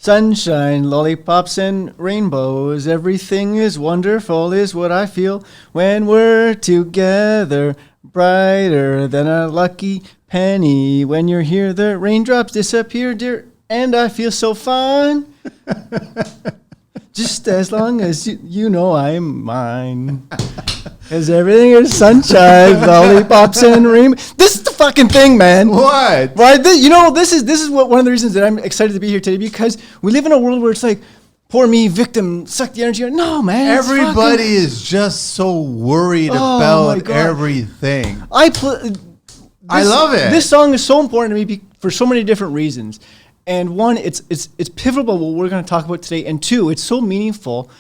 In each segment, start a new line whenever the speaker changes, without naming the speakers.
Sunshine, lollipops, and rainbows. Everything is wonderful, is what I feel when we're together. Brighter than a lucky penny. When you're here, the raindrops disappear, dear, and I feel so fine. Just as long as you know I'm mine. Because everything is sunshine, lollipops, and rainbows. This is the fucking thing, man.
What?
Right? This is what one of the reasons that I'm excited to be here today, because we live in a world where it's like, poor me, victim, suck the energy. No, man.
Everybody is just so worried about everything. I love it. This
song is so important to me for so many different reasons. And one, it's pivotal what we're going to talk about today. And two, it's so meaningful.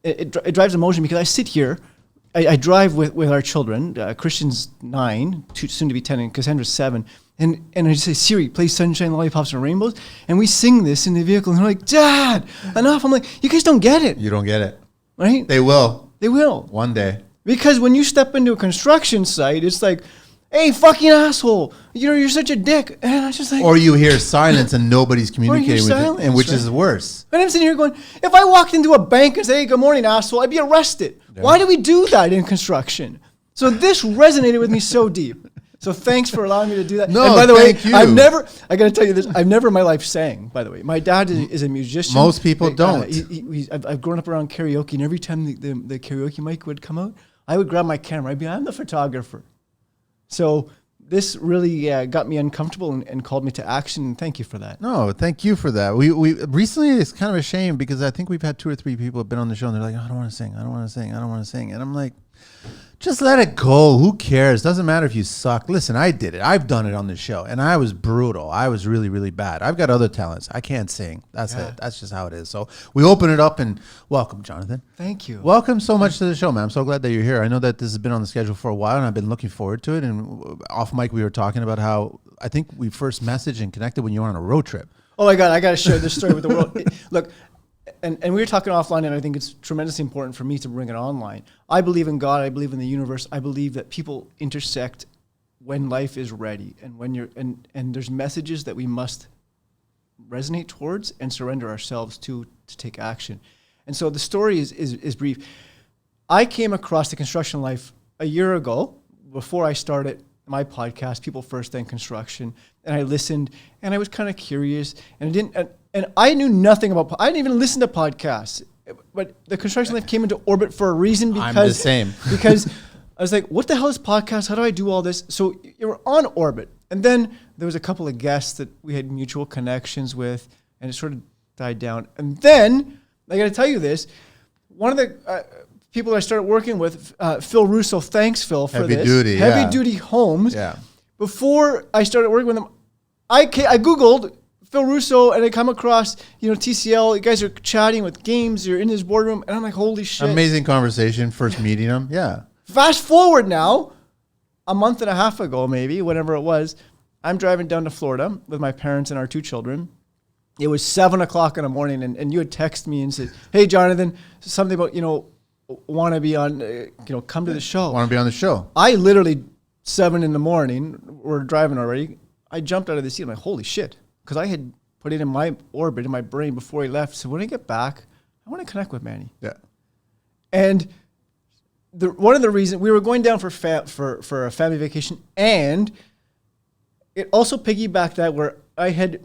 It drives emotion because I sit here. I drive with our children. Christian's 9, soon to be 10, and Cassandra's 7. And I just say, Siri, play Sunshine, Lollipops, and Rainbows. And we sing this in the vehicle. And they're like, Dad, enough. I'm like, you guys don't get it.
You don't get it.
Right?
They will.
They will.
One day.
Because when you step into a construction site, it's like, hey, fucking asshole. You're such a dick. And I just like...
Or you hear silence and nobody's communicating with it, and which is worse.
And I'm sitting here going, if I walked into a bank and said, hey, good morning, asshole, I'd be arrested. Yeah. Why do we do that in construction? So this resonated with me so deep. So thanks for allowing me to do that.
No,
and by the way,
you.
I got to tell you this, I've never in my life sang, by the way. My dad is a musician.
Most people don't.
I've grown up around karaoke, and every time the karaoke mic would come out, I would grab my camera. I'd be, I'm the photographer. So this really got me uncomfortable and called me to action. And thank you for that.
No, thank you for that. We recently, it's kind of a shame because I think we've had 2 or 3 people have been on the show and they're like, oh, I don't want to sing. I don't want to sing. I don't want to sing. And I'm like, just let it go. Who cares? Doesn't matter if you suck. Listen, I did it. I've done it on the show and I was brutal. I was really, really bad. I've got other talents. I can't sing. That's it. That's just how it is. So we open it up and welcome, Jonathan.
Thank you.
Welcome so much to the show, man. I'm so glad that you're here. I know that this has been on the schedule for a while and I've been looking forward to it. And off mic, we were talking about how I think we first messaged and connected when you were on a road trip.
Oh my God, I got to share this story with the world. Look, and we were talking offline, and I think it's tremendously important for me to bring it online. I believe in God. I believe in the universe. I believe that people intersect when life is ready, and when and there's messages that we must resonate towards and surrender ourselves to take action. And so the story is brief. I came across the construction life a year ago before I started my podcast, People First Then Construction, and I listened, and I was kind of curious, and I knew nothing about. I didn't even listen to podcasts, but the construction life came into orbit for a reason. Because
I'm the same.
Because I was like, what the hell is podcast? How do I do all this? So you're on orbit, and then there was a couple of guests that we had mutual connections with, and it sort of died down. And then I got to tell you this: one of the people I started working with, Phil Russo. Thanks, Phil, for this. Heavy Duty Homes.
Yeah.
Before I started working with him, I Googled Phil Russo, and I come across, TCL. You guys are chatting with games. You're in his boardroom, and I'm like, holy shit!
Amazing conversation. First meeting him. Yeah.
Fast forward now, a month and a half ago, maybe whatever it was, I'm driving down to Florida with my parents and our 2 children. It was 7:00 in the morning, and you had texted me and said, "Hey, Jonathan, something about want to be on, come to the show.
Want to be on the show."
I literally 7 in the morning. We're driving already. I jumped out of the seat. I'm like, holy shit. Because I had put it in my orbit, in my brain before he left. So when I get back, I want to connect with Manny.
Yeah.
And one of the reasons, we were going down for a family vacation, and it also piggybacked that where I had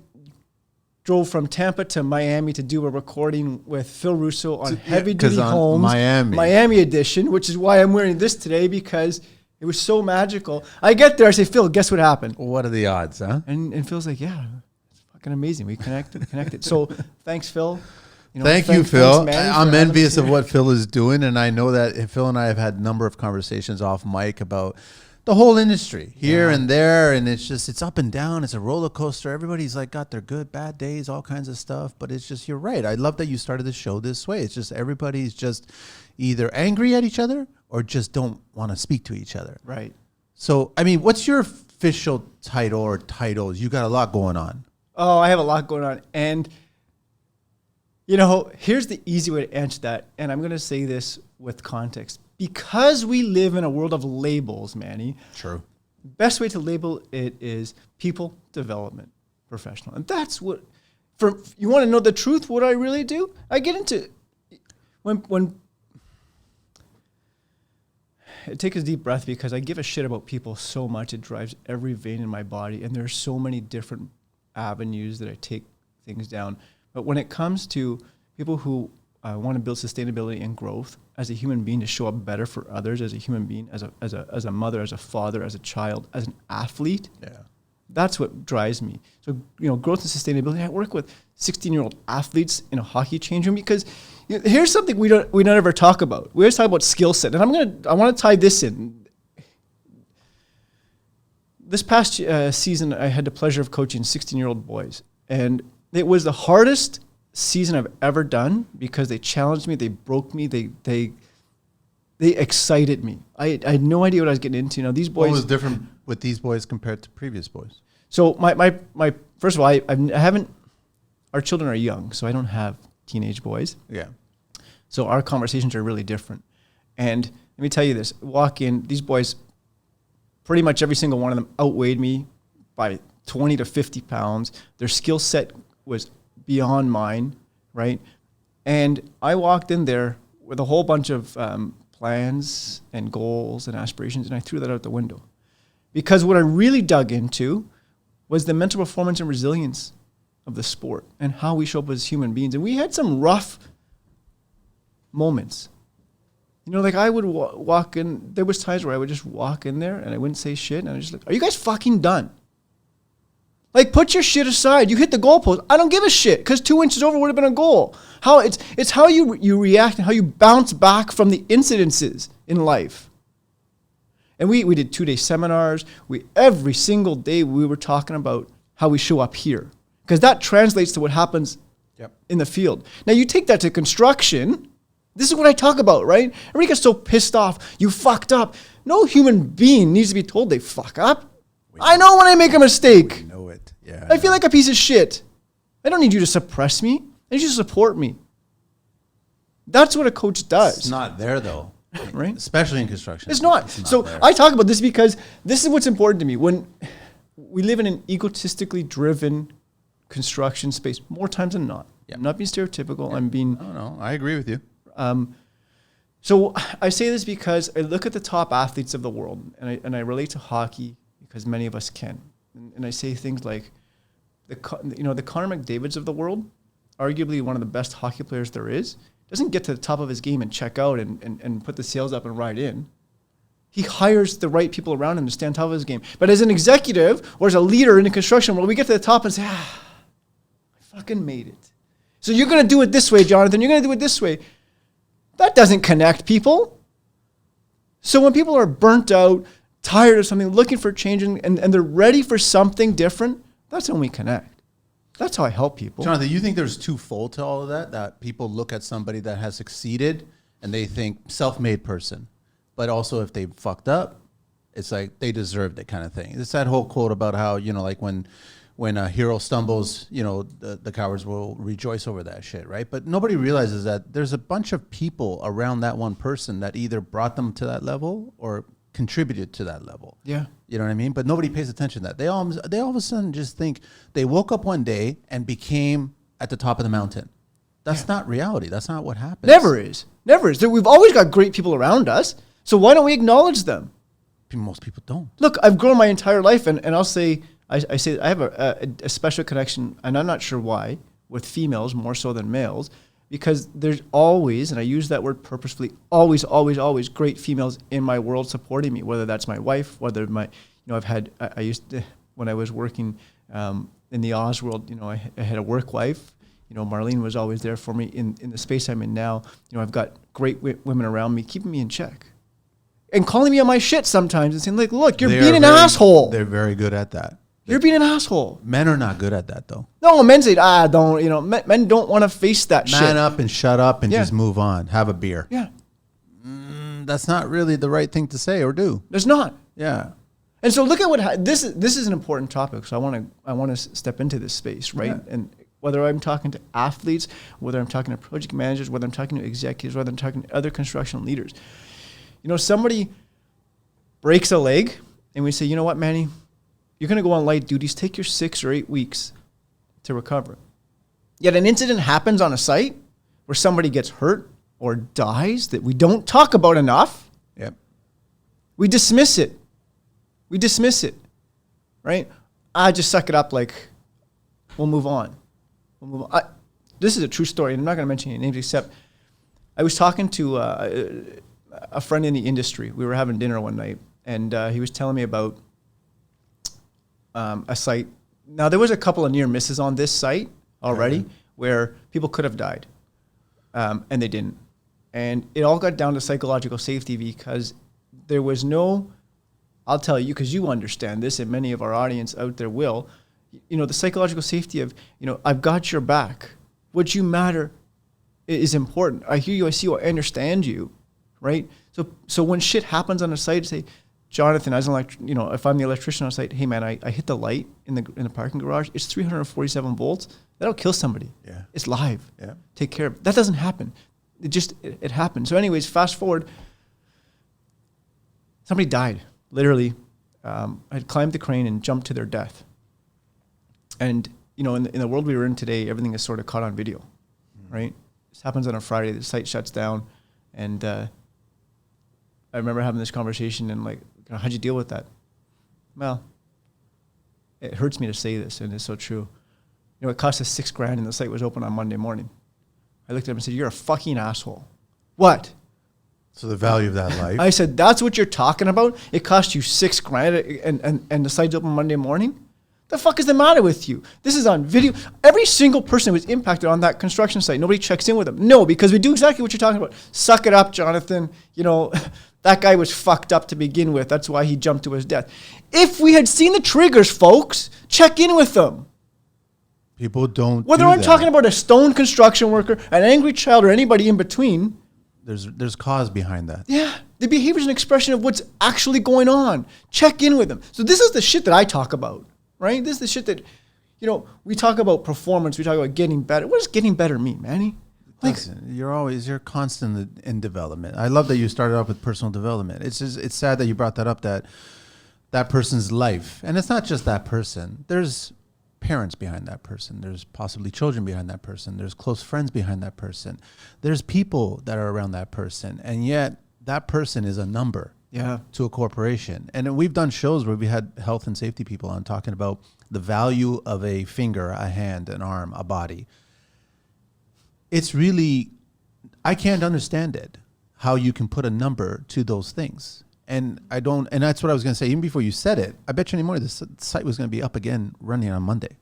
drove from Tampa to Miami to do a recording with Phil Russo on Heavy Duty Homes. Miami edition, which is why I'm wearing this today, because it was so magical. I get there, I say, Phil, guess what happened?
What are the odds, huh?
And Phil's like, yeah, it's fucking amazing. We connected. So thanks, Phil.
Thank you, Phil. I'm envious of what Phil is doing, and I know that Phil and I have had a number of conversations off mic about the whole industry here and there, and it's up and down. It's a roller coaster. Everybody's like got their good, bad days, all kinds of stuff, but it's just, you're right. I love that you started the show this way. It's just everybody's just either angry at each other or just don't want to speak to each other.
Right.
So, I mean, what's your official title or titles? You got a lot going on.
Oh, I have a lot going on. And, here's the easy way to answer that. And I'm going to say this with context. Because we live in a world of labels, Manny.
True.
Best way to label it is people development professional. And that's what, you want to know the truth, what I really do? I get into, when take a deep breath, because I give a shit about people so much. It drives every vein in my body. And there's so many different avenues that I take things down. But when it comes to people who want to build sustainability and growth as a human being, to show up better for others, as a human being, as a mother, as a father, as a child, as an athlete, that's what drives me. So, growth and sustainability. I work with 16-year-old athletes in a hockey change room, because here's something we don't ever talk about. We always talk about skill set, and I want to tie this in. This past season, I had the pleasure of coaching 16-year-old boys, and it was the hardest season I've ever done, because they challenged me, they broke me, they excited me. I had no idea what I was getting into. These boys. What
was different with these boys compared to previous boys?
So my first of all, I haven't. Our children are young, so I don't have teenage boys.
Yeah.
So our conversations are really different. And let me tell you this: walk in, these boys, pretty much every single one of them outweighed me by 20 to 50 pounds. Their skill set was beyond mine, right? And I walked in there with a whole bunch of plans and goals and aspirations, and I threw that out the window. Because what I really dug into was the mental performance and resilience of the sport and how we show up as human beings. And we had some rough moments. Like I would walk in, there was times where I would just walk in there and I wouldn't say shit, and I was just like, are you guys fucking done? Like, put your shit aside. You hit the goalpost. I don't give a shit, because 2 inches over would have been a goal. It's how you react and how you bounce back from the incidences in life. And we did 2-day seminars. Every single day we were talking about how we show up here, because that translates to what happens in the field. Now you take that to construction. This is what I talk about, right? Everybody gets so pissed off. You fucked up. No human being needs to be told they fuck up. I know when I make a mistake.
We know it. Yeah.
I feel like a piece of shit. I don't need you to suppress me. I need you to support me. That's what a coach does.
It's not there, though.
Right?
Especially in construction.
It's not. So there. I talk about this because this is what's important to me. When we live in an egotistically driven construction space, more times than not.
Yep.
I'm not being stereotypical.
Yep.
I'm being...
No, I agree with you.
So I say this because I look at the top athletes of the world, and I relate to hockey because many of us can. And I say things like, the Connor McDavids of the world, arguably one of the best hockey players there is, doesn't get to the top of his game and check out and put the sails up and ride in. He hires the right people around him to stand top of his game. But as an executive or as a leader in the construction world, we get to the top and say, I fucking made it. So you're going to do it this way, Jonathan. You're going to do it this way. That doesn't connect people. So when people are burnt out, tired of something, looking for change, and they're ready for something different, that's when we connect. That's how I help people.
Jonathan, you think there's twofold to all of that? That people look at somebody that has succeeded and they think self-made person. But also if they fucked up, it's like they deserved it kind of thing. It's that whole quote about how, like when a hero stumbles, the cowards will rejoice over that shit, right? But nobody realizes that there's a bunch of people around that one person that either brought them to that level or contributed to that level.
Yeah.
You know what I mean? But nobody pays attention to that. They all of a sudden just think they woke up one day and became at the top of the mountain. That's not reality. That's not what happens.
Never is. We've always got great people around us. So why don't we acknowledge them?
Most people don't.
Look, I've grown my entire life, and I'll say, I say I have a special connection, and I'm not sure why, with females more so than males, because there's always, and I use that word purposefully, always great females in my world supporting me, whether that's my wife, whether I've had, I used to, when I was working in the Oz world, I had a work wife. Marlene was always there for me in the space I'm in now. I've got great women around me, keeping me in check. And calling me on my shit sometimes and saying, like, look, you're being an asshole.
They're very good at that.
You're being an asshole.
Men are not good at that, though.
No, men say, don't, men don't want to face that shit.
Man up and shut up and just move on. Have a beer.
Yeah.
That's not really the right thing to say or do.
There's not.
Yeah.
And so look at this is an important topic. So I want to step into this space, right? Yeah. And whether I'm talking to athletes, whether I'm talking to project managers, whether I'm talking to executives, whether I'm talking to other construction leaders, somebody breaks a leg and we say, you know what, Manny, you're going to go on light duties. Take your 6 or 8 weeks to recover. Yet an incident happens on a site where somebody gets hurt or dies that we don't talk about enough.
Yep.
We dismiss it. Right? I just suck it up like, we'll move on. This is a true story, and I'm not going to mention any names except I was talking to a friend in the industry. We were having dinner one night, and he was telling me about a site. Now, there was a couple of near misses on this site already where people could have died, and they didn't. And it all got down to psychological safety because there was no, I'll tell you, because you understand this, and many of our audience out there will, the psychological safety of, I've got your back. What you matter is important. I hear you, I see you, I understand you, right? So when shit happens on a site, say, Jonathan, if I'm the electrician on site, hey man, I hit the light in the parking garage. It's 347 volts. That'll kill somebody. Yeah. It's live. Yeah. Take care of it. That doesn't happen. It happened. So anyways, fast forward. Somebody died. Literally, had climbed the crane and jumped to their death. And, in the world we were in today, everything is sort of caught on video, right? This happens on a Friday. The site shuts down. And I remember having this conversation and how'd you deal with that? Well, it hurts me to say this, and it's so true. It cost us $6,000 and the site was open on Monday morning. I looked at him and said, you're a fucking asshole. What?
So the value of that life.
I said, that's what you're talking about? It cost you $6,000 and the site's open Monday morning? The fuck is the matter with you? This is on video. Every single person was impacted on that construction site. Nobody checks in with them. No, because we do exactly what you're talking about. Suck it up, Jonathan. That guy was fucked up to begin with. That's why he jumped to his death. If we had seen the triggers, folks, check in with them.
People don't.
Whether I'm talking about a stone construction worker, an angry child, or anybody in between.
There's cause behind that.
Yeah. The behavior is an expression of what's actually going on. Check in with them. So this is the shit that I talk about, right? This is the shit that, we talk about performance. We talk about getting better. What does getting better mean, Manny?
Listen, you're constant in development. I love that you started off with personal development. It's sad that you brought that up, that person's life. And it's not just that person. There's parents behind that person. There's possibly children behind that person. There's close friends behind that person. There's people that are around that person. And yet that person is a number to a corporation. And we've done shows where we had health and safety people on talking about the value of a finger, a hand, an arm, a body. It's really, I can't understand it, how you can put a number to those things. And that's what I was going to say. Even before you said it, I bet you anymore, this site was going to be up again running on Monday.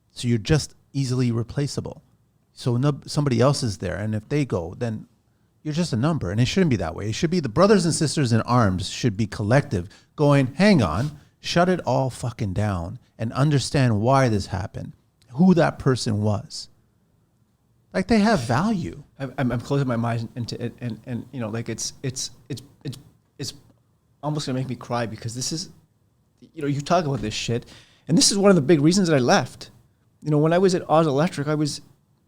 So you're just easily replaceable. So somebody else is there. And if they go, then you're just a number. And it shouldn't be that way. It should be the brothers and sisters in arms should be collective going, hang on, shut it all fucking down and understand why this happened, who that person was. Like they have value.
I'm closing my mind into it, and it's almost gonna make me cry because this is, you talk about this shit, and this is one of the big reasons that I left. When I was at Oz Electric, I was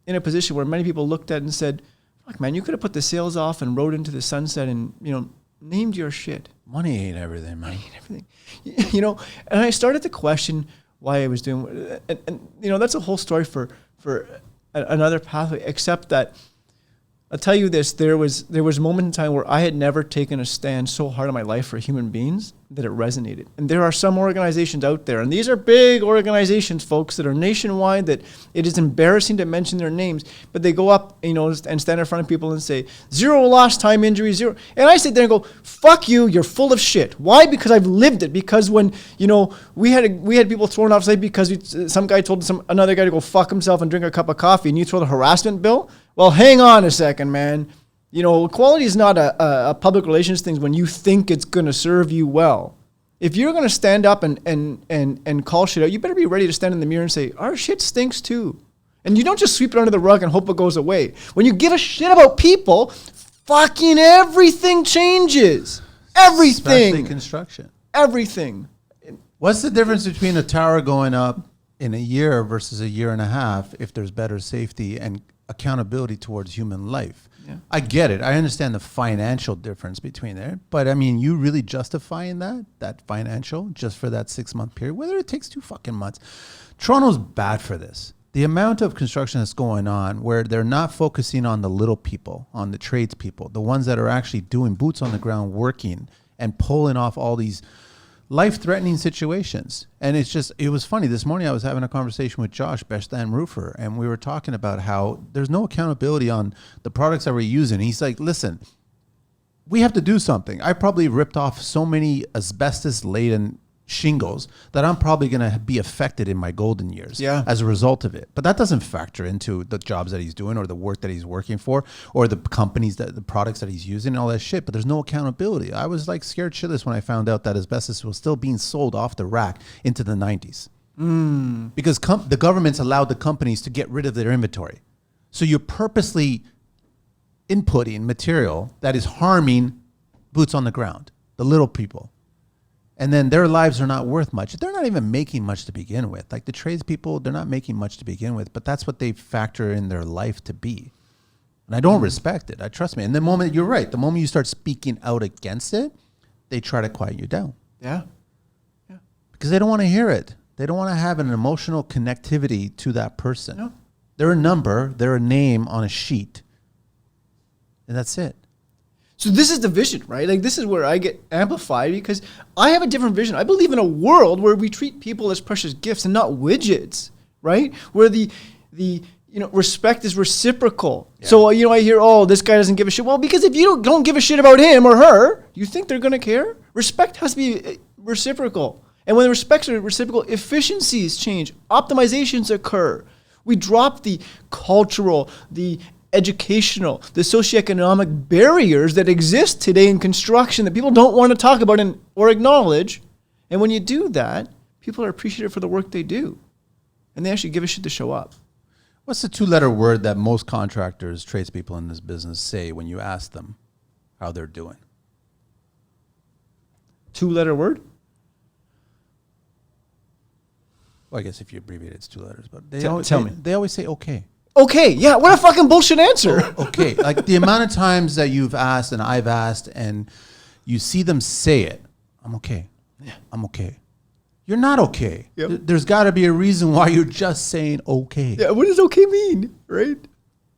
in a position where many people looked at it and said, "Fuck, man, you could have put the sails off and rode into the sunset and named your shit."
Money ain't everything, man.
Money ain't everything. And I started to question why I was doing, and that's a whole story for another pathway, except that I'll tell you this, there was a moment in time where I had never taken a stand so hard in my life for human beings that it resonated. And there are some organizations out there, and these are big organizations, folks, that are nationwide, that it is embarrassing to mention their names, but they go up, and stand in front of people and say, 0 lost time injuries, 0. And I sit there and go, fuck you, you're full of shit. Why? Because I've lived it. Because when, we had people thrown off site because some guy told another guy to go fuck himself and drink a cup of coffee, and you throw the harassment bill? Well, hang on a second, man. Equality is not a public relations thing when you think it's going to serve you well. If you're going to stand up and call shit out, you better be ready to stand in the mirror and say, our shit stinks too. And you don't just sweep it under the rug and hope it goes away. When you give a shit about people, fucking everything changes. Everything.
Especially construction.
Everything.
What's the difference between a tower going up in a year versus a year and a half if there's better safety and accountability towards human life? Yeah. I get it. I understand the financial difference between there. But I mean, you really justifying that financial just for that 6 month period, whether it takes 2 fucking months. Toronto's bad for this. the amount of construction that's going on where they're not focusing on the little people, on the tradespeople, the ones that are actually doing boots on the ground, working and pulling off all these life-threatening situations. And it was funny. This morning I was having a conversation with Josh, Best Damn Roofer, and we were talking about how there's no accountability on the products that we're using. He's like, listen, we have to do something. I probably ripped off so many asbestos-laden shingles that I'm probably going to be affected in my golden years as a result of it. But that doesn't factor into the jobs that he's doing or the work that he's working for or the companies, the products that he's using and all that shit. But there's no accountability. I was like scared shitless when I found out that asbestos was still being sold off the rack into the 90s. Because the government's allowed the companies to get rid of their inventory. So you're purposely inputting material that is harming boots on the ground, the little people. And then their lives are not worth much. They're not even making much to begin with. Like the tradespeople, they're not making much to begin with, but that's what they factor in their life to be. And I don't respect it. Trust me. And the moment, you're right, the moment you start speaking out against it, they try to quiet you down.
Yeah.
Because they don't want to hear it. They don't want to have an emotional connectivity to that person.
No.
They're a number, they're a name on a sheet. And that's it.
So this is the vision, right? Like this is where I get amplified because I have a different vision. I believe in a world where we treat people as precious gifts and not widgets, right? Where the respect is reciprocal. Yeah. So I hear, this guy doesn't give a shit. Well, because if you don't give a shit about him or her, you think they're gonna care? Respect has to be reciprocal. And when the respects are reciprocal, efficiencies change, optimizations occur. We drop the cultural, the educational, the socioeconomic barriers that exist today in construction that people don't want to talk about or acknowledge. And when you do that, people are appreciative for the work they do. And they actually give a shit to show up.
What's the 2-letter word that most contractors, tradespeople in this business say when you ask them how they're doing?
2-letter word?
Well, I guess if you abbreviate it, it's 2 letters. But
tell me.
They always say okay.
Okay, yeah, what a fucking bullshit answer.
Okay, like the amount of times that you've asked and I've asked and you see them say it, I'm okay. Yeah, I'm okay. You're not okay. Yep. There's got to be a reason why you're just saying okay.
Yeah, what does okay mean, right?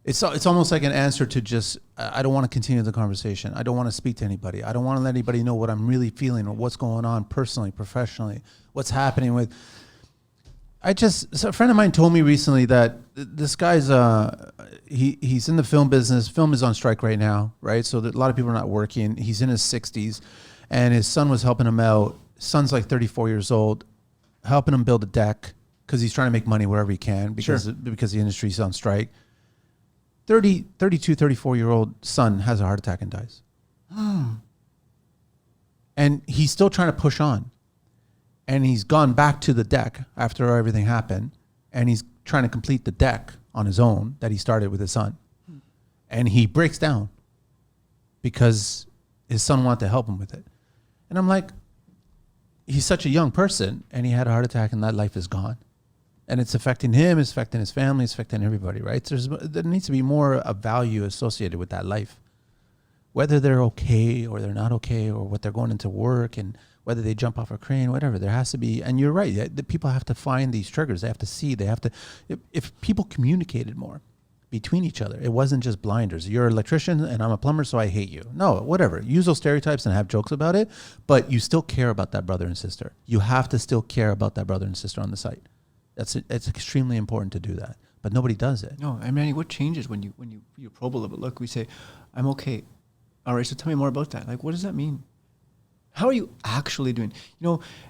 It's almost like an answer to just, I don't want to continue the conversation. I don't want to speak to anybody. I don't want to let anybody know what I'm really feeling or what's going on personally, professionally, what's happening with... So a friend of mine told me recently that this guy's he's in the film business. Film is on strike right now, right? So a lot of people are not working. He's in his 60s, and his son was helping him out. His son's like 34 years old, helping him build a deck because he's trying to make money wherever he can because the industry's on strike. 32, 34-year-old son has a heart attack and dies. And he's still trying to push on. And he's gone back to the deck after everything happened, and he's trying to complete the deck on his own that he started with his son. And he breaks down because his son wanted to help him with it. And I'm like, he's such a young person, and he had a heart attack, and that life is gone. And it's affecting him, it's affecting his family, it's affecting everybody, right? There needs to be more of value associated with that life. Whether they're okay or they're not okay, or what they're going into work and whether they jump off a crane, whatever, there has to be, and you're right, the people have to find these triggers. They have to see, if people communicated more between each other, it wasn't just blinders. You're an electrician and I'm a plumber, so I hate you. No, whatever. Use those stereotypes and have jokes about it, but you still care about that brother and sister. You have to still care about that brother and sister on the site. It's extremely important to do that, but nobody does it.
No, I mean, what changes when you probe a little bit? Look, we say, I'm okay. All right, so tell me more about that. Like, what does that mean? How are you actually doing?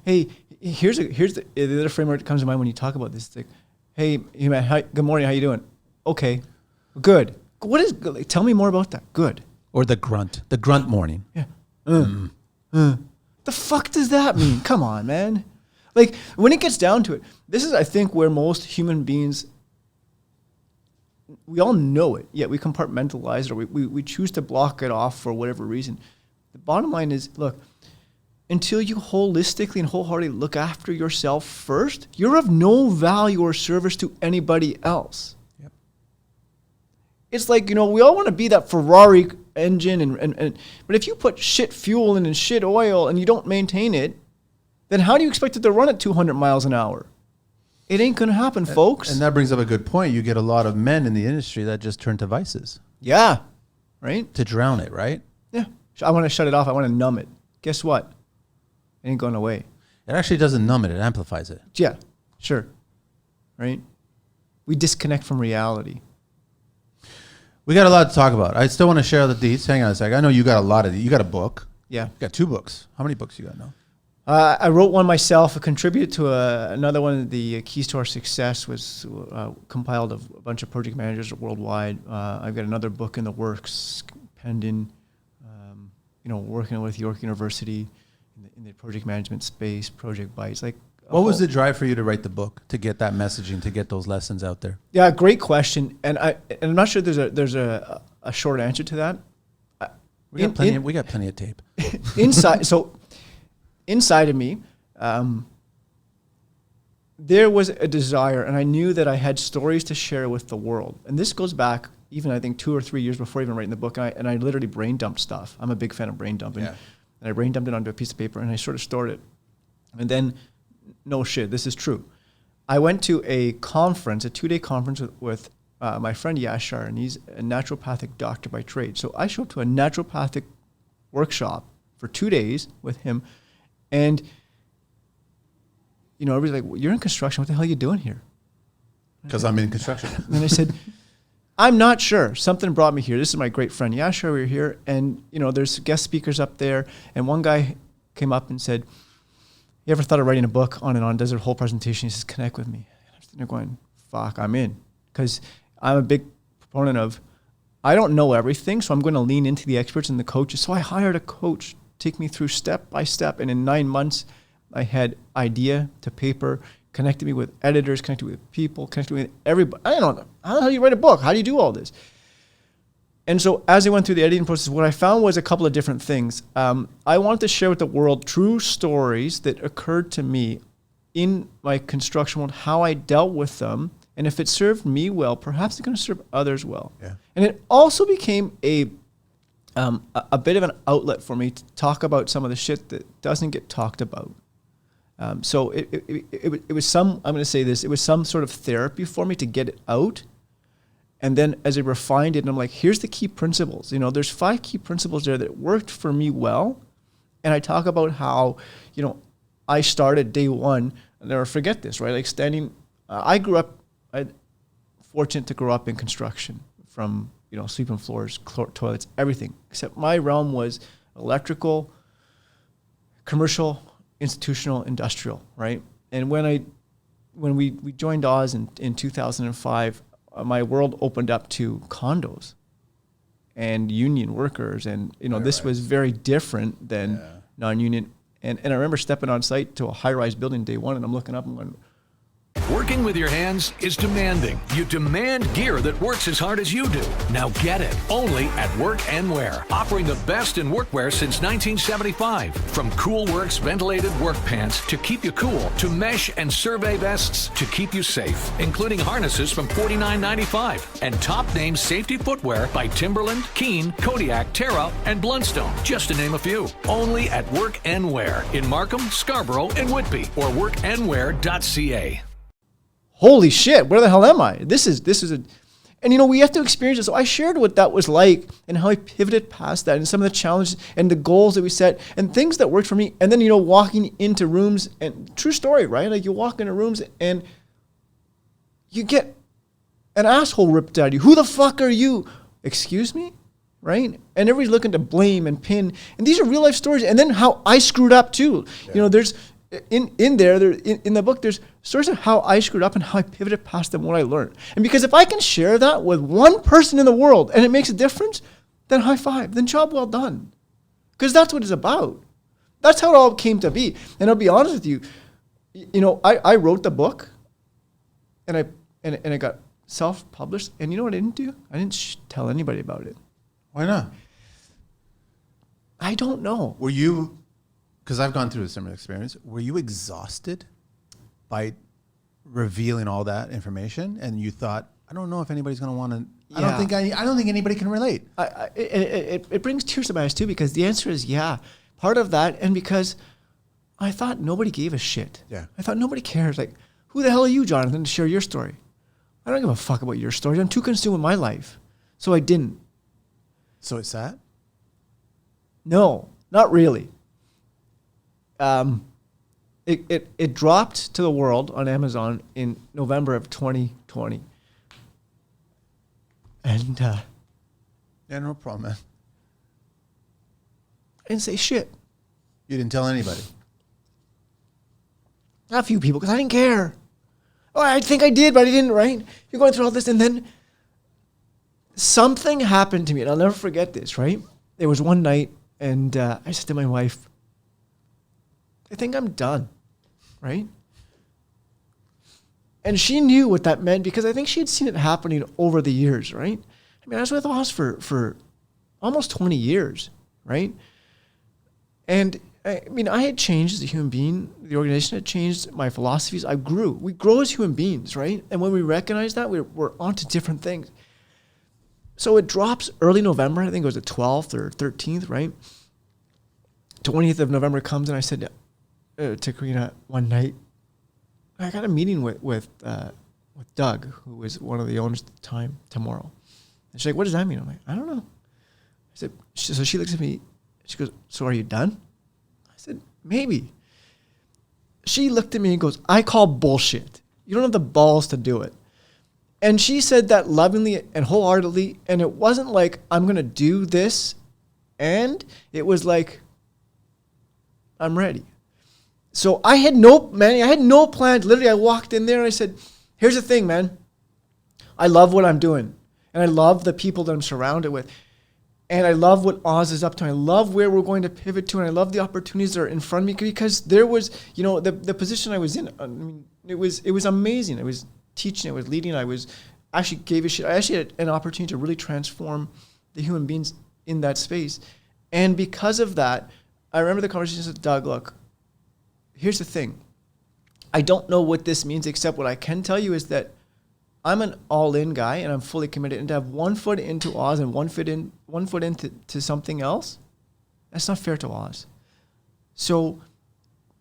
Hey, here's the other framework that comes to mind when you talk about this. It's like, hey man, hi, good morning, how you doing? Okay, good. What is good? Like, tell me more about that. Good.
Or the grunt morning.
Yeah. The fuck does that mean? Come on, man. Like, when it gets down to it, this is, I think, where most human beings, we all know it, yet we compartmentalize it, or we choose to block it off for whatever reason. The bottom line is, look, until you holistically and wholeheartedly look after yourself first, you're of no value or service to anybody else. Yep. It's like, we all want to be that Ferrari engine, but if you put shit fuel in and shit oil and you don't maintain it, then how do you expect it to run at 200 miles an hour? It ain't going to happen, folks.
And that brings up a good point. You get a lot of men in the industry that just turn to vices.
Yeah. Right?
To drown it, right?
Yeah. I want to shut it off. I want to numb it. Guess what? It ain't going away.
It actually doesn't numb it. It amplifies it.
Yeah. Sure. Right? We disconnect from reality.
We got a lot to talk about. I still want to share the deets. Hang on a second. I know you got a lot of these. You got a book.
Yeah.
You got 2 books. How many books you got now?
I wrote one myself. I contributed to another one. The Keys to Our Success was compiled of a bunch of project managers worldwide. I've got another book in the works, pending. Working with York University in the project management space, Project Bites. What
was the drive for you to write the book, to get that messaging, to get those lessons out there?
Yeah, great question. And I'm not sure there's a short answer to that.
We got plenty of tape.
Inside of me, there was a desire, and I knew that I had stories to share with the world. And this goes back even, I think, 2 or 3 years before even writing the book. And I literally brain dumped stuff. I'm a big fan of brain dumping. Yeah. And I brain dumped it onto a piece of paper, and I sort of stored it. And then, no shit, this is true. I went to a conference, a 2-day conference with my friend Yashar, and he's a naturopathic doctor by trade. So I showed up to a naturopathic workshop for 2 days with him. And, everybody's like, well, you're in construction. What the hell are you doing here?
Because I'm in construction.
And I said, I'm not sure. Something brought me here. This is my great friend Yashar. We're here. And, there's guest speakers up there. And one guy came up and said, you ever thought of writing a book on and on? Does a whole presentation. He says, connect with me. And I'm sitting there going, fuck, I'm in. Because I'm a big proponent of, I don't know everything, so I'm going to lean into the experts and the coaches. So I hired a coach, take me through step by step. And in 9 months, I had idea to paper, connected me with editors, connected with people, connected with everybody. I don't know. How do you write a book? How do you do all this? And so as I went through the editing process, what I found was a couple of different things. I wanted to share with the world true stories that occurred to me in my construction world, how I dealt with them. And if it served me well, perhaps it's going to serve others well. Yeah. And it also became a bit of an outlet for me to talk about some of the shit that doesn't get talked about. So it was some, I'm going to say this, it was some sort of therapy for me to get it out. And then as I refined it, and I'm like, here's the key principles. There's 5 key principles there that worked for me well. And I talk about how, I started day one, I'll never forget this, right? Like I'm fortunate to grow up in construction, from, sweeping floors, toilets, everything. Except my realm was electrical, commercial, institutional, industrial, right? And when we joined Oz in 2005, my world opened up to condos and union workers, and this was very different than non-union. And I remember stepping on site to a high-rise building day one, and I'm looking up and going,
working with your hands is demanding. You demand gear that works as hard as you do. Now get it. Only at Work and Wear. Offering the best in workwear since 1975. From Coolworks ventilated work pants to keep you cool, to mesh and survey vests to keep you safe, including harnesses from $49.95. And top name safety footwear by Timberland, Keen, Kodiak, Terra, and Blundstone, just to name a few. Only at Work and Wear in Markham, Scarborough, and Whitby, or workandwear.ca.
holy shit, where the hell am I? This is and we have to experience it. So I shared what that was like and how I pivoted past that and some of the challenges and the goals that we set and things that worked for me. And then, walking into rooms, and true story, right? Like you walk into rooms and you get an asshole ripped out of you. Who the fuck are you? Excuse me? Right? And everybody's looking to blame and pin. And these are real life stories. And then how I screwed up too. Yeah. There's in the book, there's stories of how I screwed up and how I pivoted past them, what I learned. And because if I can share that with one person in the world and it makes a difference, then high five, then job well done. Because that's what it's about. That's how it all came to be. And I'll be honest with you, I wrote the book and I got self-published. And you know what I didn't do? I didn't tell anybody about it.
Why not?
I don't know.
Were you... Because I've gone through a similar experience. Were you exhausted by revealing all that information, and you thought, I don't know if anybody's going to want to? Yeah. I don't think anybody can relate.
It brings tears to my eyes too, because the answer is yeah. Part of that, and because I thought nobody gave a shit.
Yeah.
I thought nobody cares. Like, who the hell are you, Jonathan, to share your story? I don't give a fuck about your story. I'm too consumed with my life. So I didn't.
So it's sad?
No, not really. It dropped to the world on Amazon in November of 2020. And
Yeah, no problem, man.
I didn't say shit.
You didn't tell anybody?
Not a few people, because I didn't care. Oh, I think I did, but I didn't, right? You're going through all this, and then something happened to me, and I'll never forget this, right? There was one night, and I said to my wife, I think I'm done, right? And she knew what that meant, because I think she had seen it happening over the years, right? I mean, I was with Oz for almost 20 years, right? And I mean, I had changed as a human being. The organization had changed. My philosophies, I grew. We grow as human beings, right? And when we recognize that, we're onto different things. So it drops early November. I think it was the 12th or 13th, right? 20th of November comes, and I said to Karina one night, I got a meeting with Doug, who was one of the owners at the time, tomorrow. And she's like, what does that mean? I'm like, I don't know. I said, so she looks at me. She goes, so are you done? I said, maybe. She looked at me and goes, I call bullshit. You don't have the balls to do it. And she said that lovingly and wholeheartedly. And it wasn't like, I'm going to do this. And it was like, I'm ready. So I had no plans. Literally, I walked in there and I said, here's the thing, man. I love what I'm doing. And I love the people that I'm surrounded with. And I love what Oz is up to. I love where we're going to pivot to. And I love the opportunities that are in front of me, because there was, the position I was in. I mean, it was amazing. I was teaching. I was leading. I was actually gave a shit. I actually had an opportunity to really transform the human beings in that space. And because of that, I remember the conversation with Doug. Look, here's the thing. I don't know what this means, except what I can tell you is that I'm an all-in guy, and I'm fully committed. And to have 1 foot into Oz and 1 foot into something else, that's not fair to Oz. So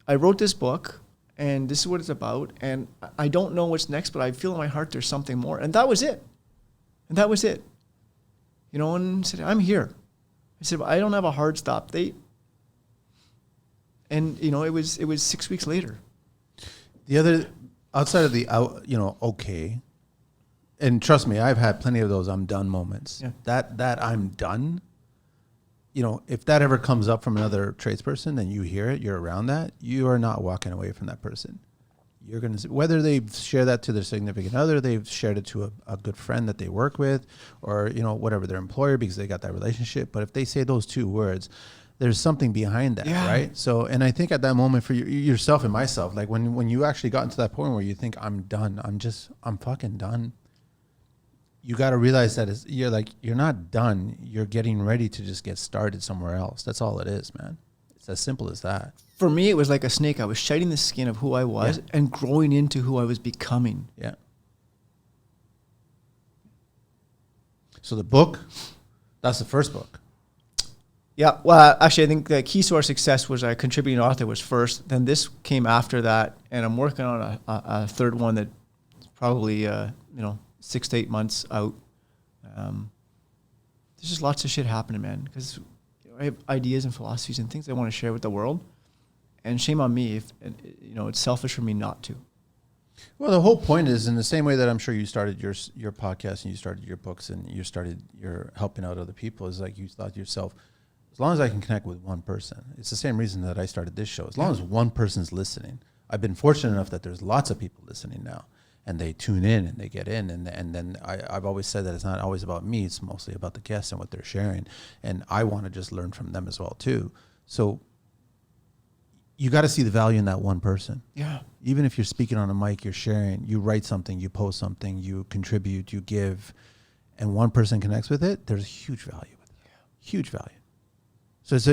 I wrote this book, and this is what it's about. And I don't know what's next, but I feel in my heart there's something more. And that was it. And I said, I'm here. I said, I don't have a hard stop date. And it was 6 weeks later.
The other, outside of the okay. And trust me, I've had plenty of those I'm done moments.
Yeah.
That I'm done, if that ever comes up from another tradesperson and you hear it, you're around that, you are not walking away from that person. You're going to, whether they share that to their significant other, they've shared it to a good friend that they work with, or, whatever, their employer, because they got that relationship. But if they say those two words, there's something behind that, right? So, and I think at that moment for yourself and myself, like when you actually got into that point where you think, I'm done, I'm fucking done. You got to realize that you're not done. You're getting ready to just get started somewhere else. That's all it is, man. It's as simple as that.
For me, it was like a snake. I was shedding the skin of who I was and growing into who I was becoming.
Yeah. So the book, that's the first book.
Yeah. Well, actually, I think the key to our success was a contributing author was first. Then this came after that, and I'm working on a third one that's probably 6 to 8 months out. There's just lots of shit happening, man, because I have ideas and philosophies and things I want to share with the world, and shame on me if it's selfish for me not to.
Well, the whole point is, in the same way that I'm sure you started your podcast and you started your books and you started your helping out other people, is like you thought to yourself, as long as I can connect with one person. It's the same reason that I started this show. As long as one person's listening. I've been fortunate enough that there's lots of people listening now. And they tune in and they get in. And then I've always said that it's not always about me. It's mostly about the guests and what they're sharing. And I want to just learn from them as well, too. So you got to see the value in that one person.
Yeah.
Even if you're speaking on a mic, you're sharing, you write something, you post something, you contribute, you give, and one person connects with it, there's huge value with it. Yeah. Huge value. So it's,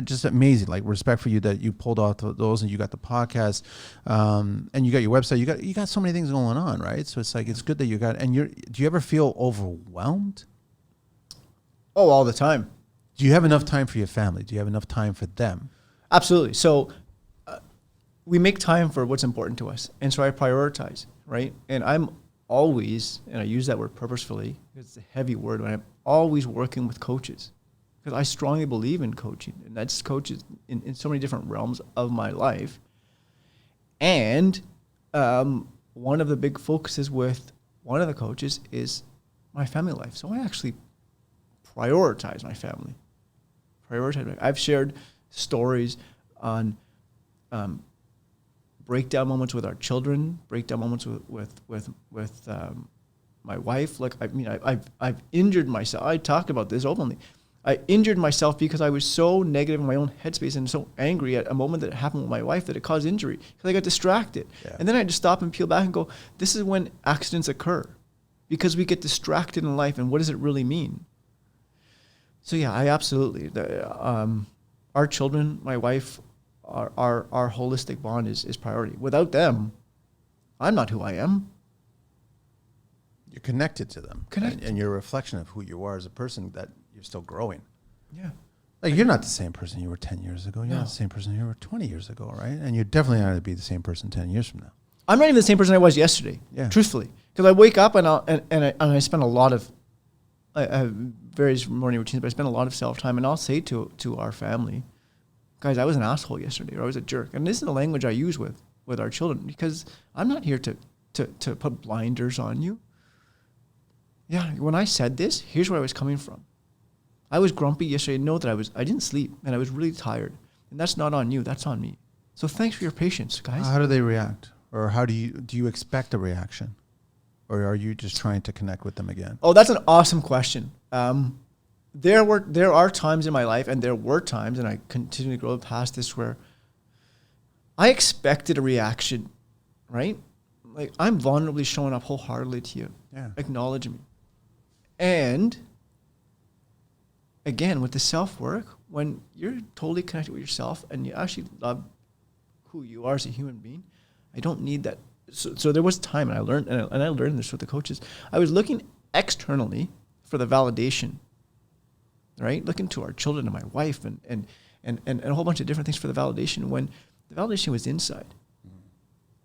just amazing, like respect for you that you pulled off those and you got the podcast, and you got your website. You got so many things going on, right? So it's like, it's good that you got, and do you ever feel overwhelmed?
Oh, all the time.
Do you have enough time for your family? Do you have enough time for them?
Absolutely. So we make time for what's important to us. And so I prioritize, right? And I'm always, and I use that word purposefully, because it's a heavy word, but I'm always working with coaches. Because I strongly believe in coaching. And that's coaches in so many different realms of my life. And one of the big focuses with one of the coaches is my family life. So I actually prioritize my family. I've shared stories on breakdown moments with our children, breakdown moments with my wife. Like, I mean, I've injured myself. I talk about this openly. I injured myself because I was so negative in my own headspace and so angry at a moment that happened with my wife that it caused injury because I got distracted. Yeah. And then I had to stop and peel back and go, this is when accidents occur because we get distracted in life. And what does it really mean? So yeah, I absolutely, our children, my wife, our holistic bond is priority. Without them, I'm not who I am.
You're connected to them. And you're a reflection of who you are as a person, that you're still growing.
Yeah.
Like, you're not the same person you were 10 years ago. You're not the same person you were 20 years ago, right? And you're definitely not going to be the same person 10 years from now.
I'm not even the same person I was yesterday, truthfully. Because I wake up and I spend a lot of, I have various morning routines, but I spend a lot of self-time. And I'll say to our family, guys, I was an asshole yesterday, or I was a jerk. And this is the language I use with our children, because I'm not here to put blinders on you. Yeah, when I said this, here's where I was coming from. I was grumpy yesterday. Know that I didn't sleep and I was really tired. And that's not on you, that's on me. So thanks for your patience, guys.
How do they react? Or how do you expect a reaction? Or are you just trying to connect with them again?
Oh, that's an awesome question. There are times in my life, and there were times, and I continue to grow past this, where I expected a reaction, right? Like, I'm vulnerably showing up wholeheartedly to you.
Yeah.
Acknowledge me. And again, with the self-work, when you're totally connected with yourself and you actually love who you are as a human being, I don't need that. So there was time, and I learned this with the coaches. I was looking externally for the validation, right? Looking to our children and my wife and a whole bunch of different things for the validation, when the validation was inside.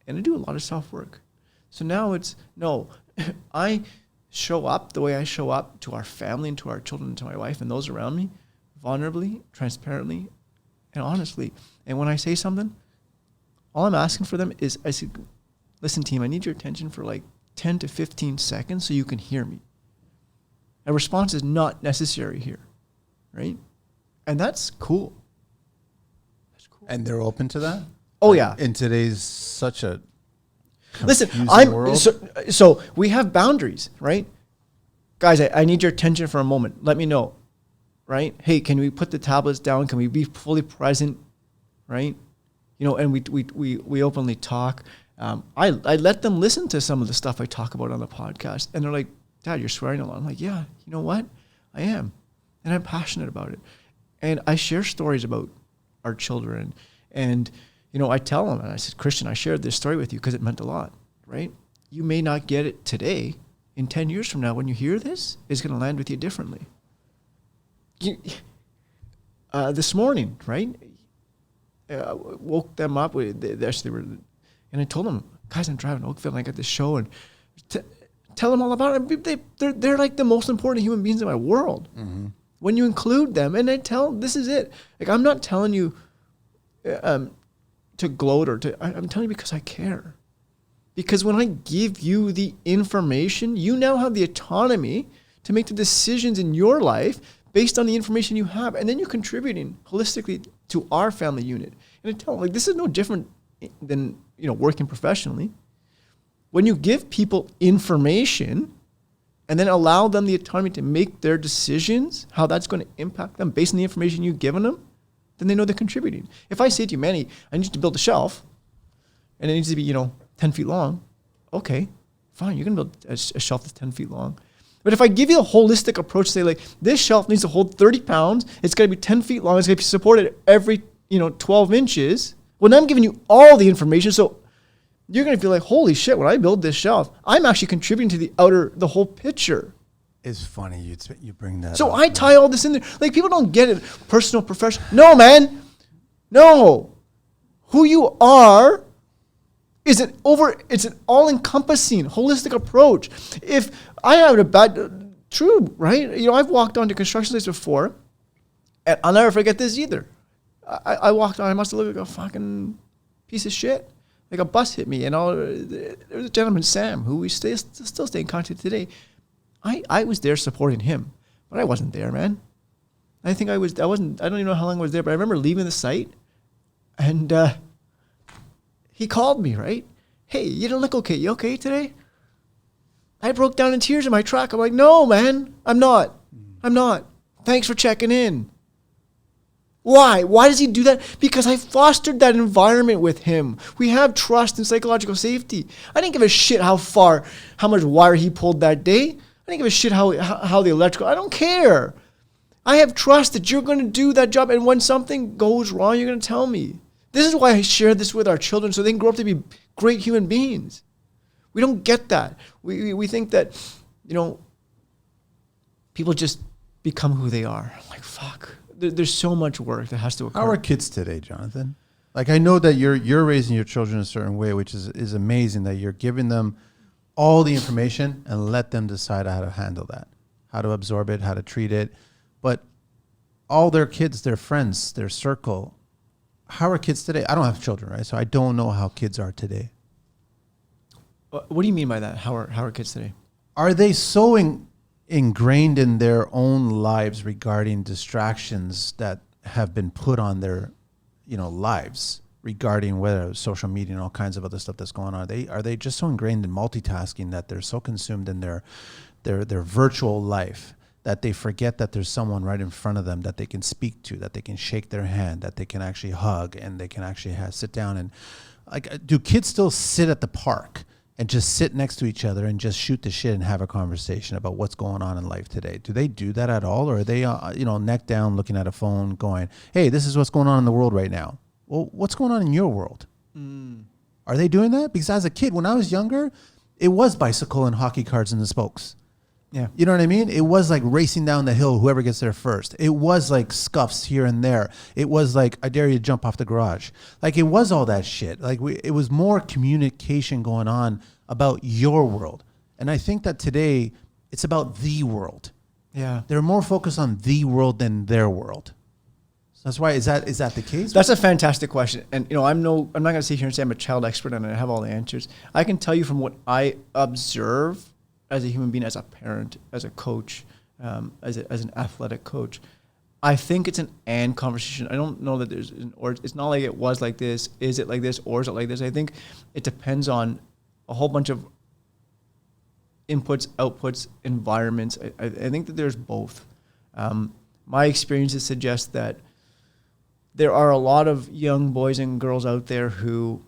And I do a lot of self-work. So now it's, no, I show up the way I show up to our family and to our children and to my wife and those around me, vulnerably, transparently, and honestly. And when I say something, all I'm asking for them is, I say, listen, team, I need your attention for like 10 to 15 seconds so you can hear me. A response is not necessary here, right? And that's cool. That's cool.
And they're open to that?
Oh, yeah.
In today's such a
listen,
world?
So we have boundaries, right? Guys, I need your attention for a moment. Let me know, right? Hey, can we put the tablets down? Can we be fully present, right? You know, and we openly talk. I let them listen to some of the stuff I talk about on the podcast, and they're like, Dad, you're swearing a lot. I'm like, yeah, you know what? I am, and I'm passionate about it. And I share stories about our children, and you know, I tell them, and I said, Christian, I shared this story with you because it meant a lot, right? You may not get it today. In 10 years from now, when you hear this, it's going to land with you differently. This morning, right? Woke them up. They were, and I told them, guys, I'm driving to Oakville, and I got this show, and tell them all about it. They're like the most important human beings in my world. Mm-hmm. When you include them, and this is it. Like, I'm not telling you to gloat I'm telling you because I care. Because when I give you the information, you now have the autonomy to make the decisions in your life based on the information you have. And then you're contributing holistically to our family unit. And I tell them, like, this is no different than, you know, working professionally. When you give people information and then allow them the autonomy to make their decisions, how that's going to impact them based on the information you've given them, then they know they're contributing. If I say to you, Manny, I need you to build a shelf, and it needs to be, 10 feet long, okay, fine, you're going to build a shelf that's 10 feet long. But if I give you a holistic approach, say, like, this shelf needs to hold 30 pounds, it's going to be 10 feet long, it's going to be supported every, 12 inches, well, now I'm giving you all the information, so you're going to feel like, holy shit, when I build this shelf, I'm actually contributing to the whole picture.
It's funny you bring that
so
up.
I tie all this in there. Like, people don't get it. Personal, professional. No, man. No. Who you are it's an all-encompassing, holistic approach. If I have true, right? You know, I've walked onto construction sites before, and I'll never forget this either. I walked on, I must have looked like a fucking piece of shit. Like a bus hit me, and there was a gentleman, Sam, who we still stay in contact today. I was there supporting him, but I wasn't there, man. I don't even know how long I was there, but I remember leaving the site, and he called me, right? Hey, you don't look okay. You okay today? I broke down in tears in my truck. I'm like, no, man, I'm not. Thanks for checking in. Why? Why does he do that? Because I fostered that environment with him. We have trust and psychological safety. I didn't give a shit how much wire he pulled that day. I didn't give a shit how the electrical, I don't care. I have trust that you're going to do that job, and when something goes wrong, you're going to tell me. This is why I share this with our children, so they can grow up to be great human beings. We don't get that. We think that, people just become who they are. I'm like, fuck. There's so much work that has to occur.
How are kids today, Jonathan? Like, I know that you're raising your children a certain way, which is amazing, that you're giving them all the information and let them decide how to handle that, how to absorb it, how to treat it. But all their kids, their friends, their circle, how are kids today? I don't have children, right? So I don't know how kids are today.
What do you mean by that? How are kids today?
Are they so ingrained in their own lives regarding distractions that have been put on their, lives regarding whether social media and all kinds of other stuff that's going on? Are they just so ingrained in multitasking that they're so consumed in their virtual life that they forget that there's someone right in front of them that they can speak to, that they can shake their hand, that they can actually hug, and they can actually sit down and, like, do kids still sit at the park and just sit next to each other and just shoot the shit and have a conversation about what's going on in life today? Do they do that at all? Or are they, neck down looking at a phone going, hey, this is what's going on in the world right now? Well, what's going on in your world? Are they doing that? Because as a kid, when I was younger, it was bicycle and hockey cards in the spokes.
Yeah.
You know what I mean? It was like racing down the hill, whoever gets there first. It was like scuffs here and there. It was like, I dare you to jump off the garage. Like, it was all that shit. Like, it was more communication going on about your world. And I think that today it's about the world.
Yeah.
They're more focused on the world than their world. So that's why, is that the case?
That's a fantastic question. And, I'm not going to sit here and say I'm a child expert and I have all the answers. I can tell you from what I observe as a human being, as a parent, as a coach, as an athletic coach. I think it's an and conversation. I don't know that there's it's not like it was like this. Is it like this, or is it like this? I think it depends on a whole bunch of inputs, outputs, environments. I think that there's both. My experiences suggest that there are a lot of young boys and girls out there who,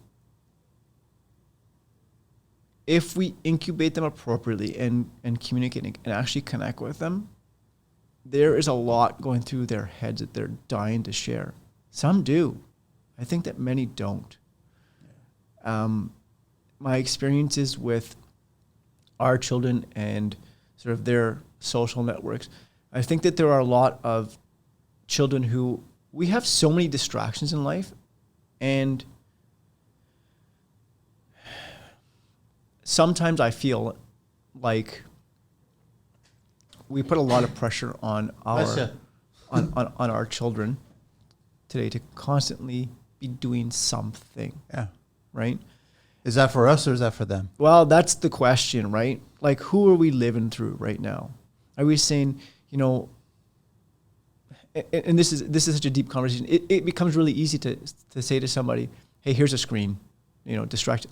if we incubate them appropriately and communicate and actually connect with them, there is a lot going through their heads that they're dying to share. Some do. I think that many don't. My experiences with our children and sort of their social networks, I think that there are a lot of children who, we have so many distractions in life, and sometimes I feel like we put a lot of pressure on our children today to constantly be doing something.
Yeah.
Right?
Is that for us or is that for them?
Well, that's the question, right? Like, who are we living through right now? Are we saying, and this is such a deep conversation. It becomes really easy to say to somebody, hey, here's a screen, distract.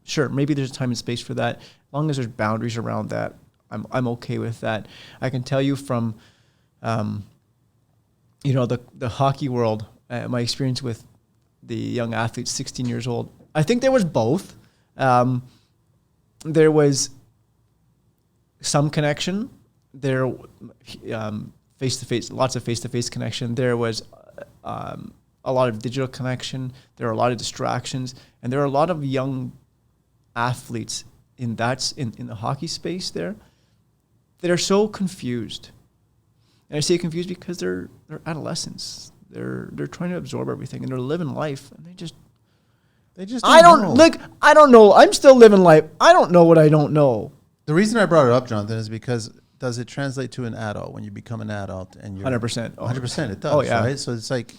Sure, maybe there's a time and space for that. As long as there's boundaries around that, I'm okay with that. I can tell you from, the hockey world, my experience with the young athletes, 16 years old. I think there was both. There was some connection. There, face-to-face, lots of face-to-face connection. There was a lot of digital connection. There are a lot of distractions, and there are a lot of young athletes in the hockey space there that are so confused. And I say confused because they're adolescents. They're trying to absorb everything and they're living life, and
They just
I don't know. I'm still living life. I don't know what I don't know.
The reason I brought it up, Jonathan, is because does it translate to an adult when you become an adult and you're
100%.
100%. It does.
Oh, yeah.
Right. So it's like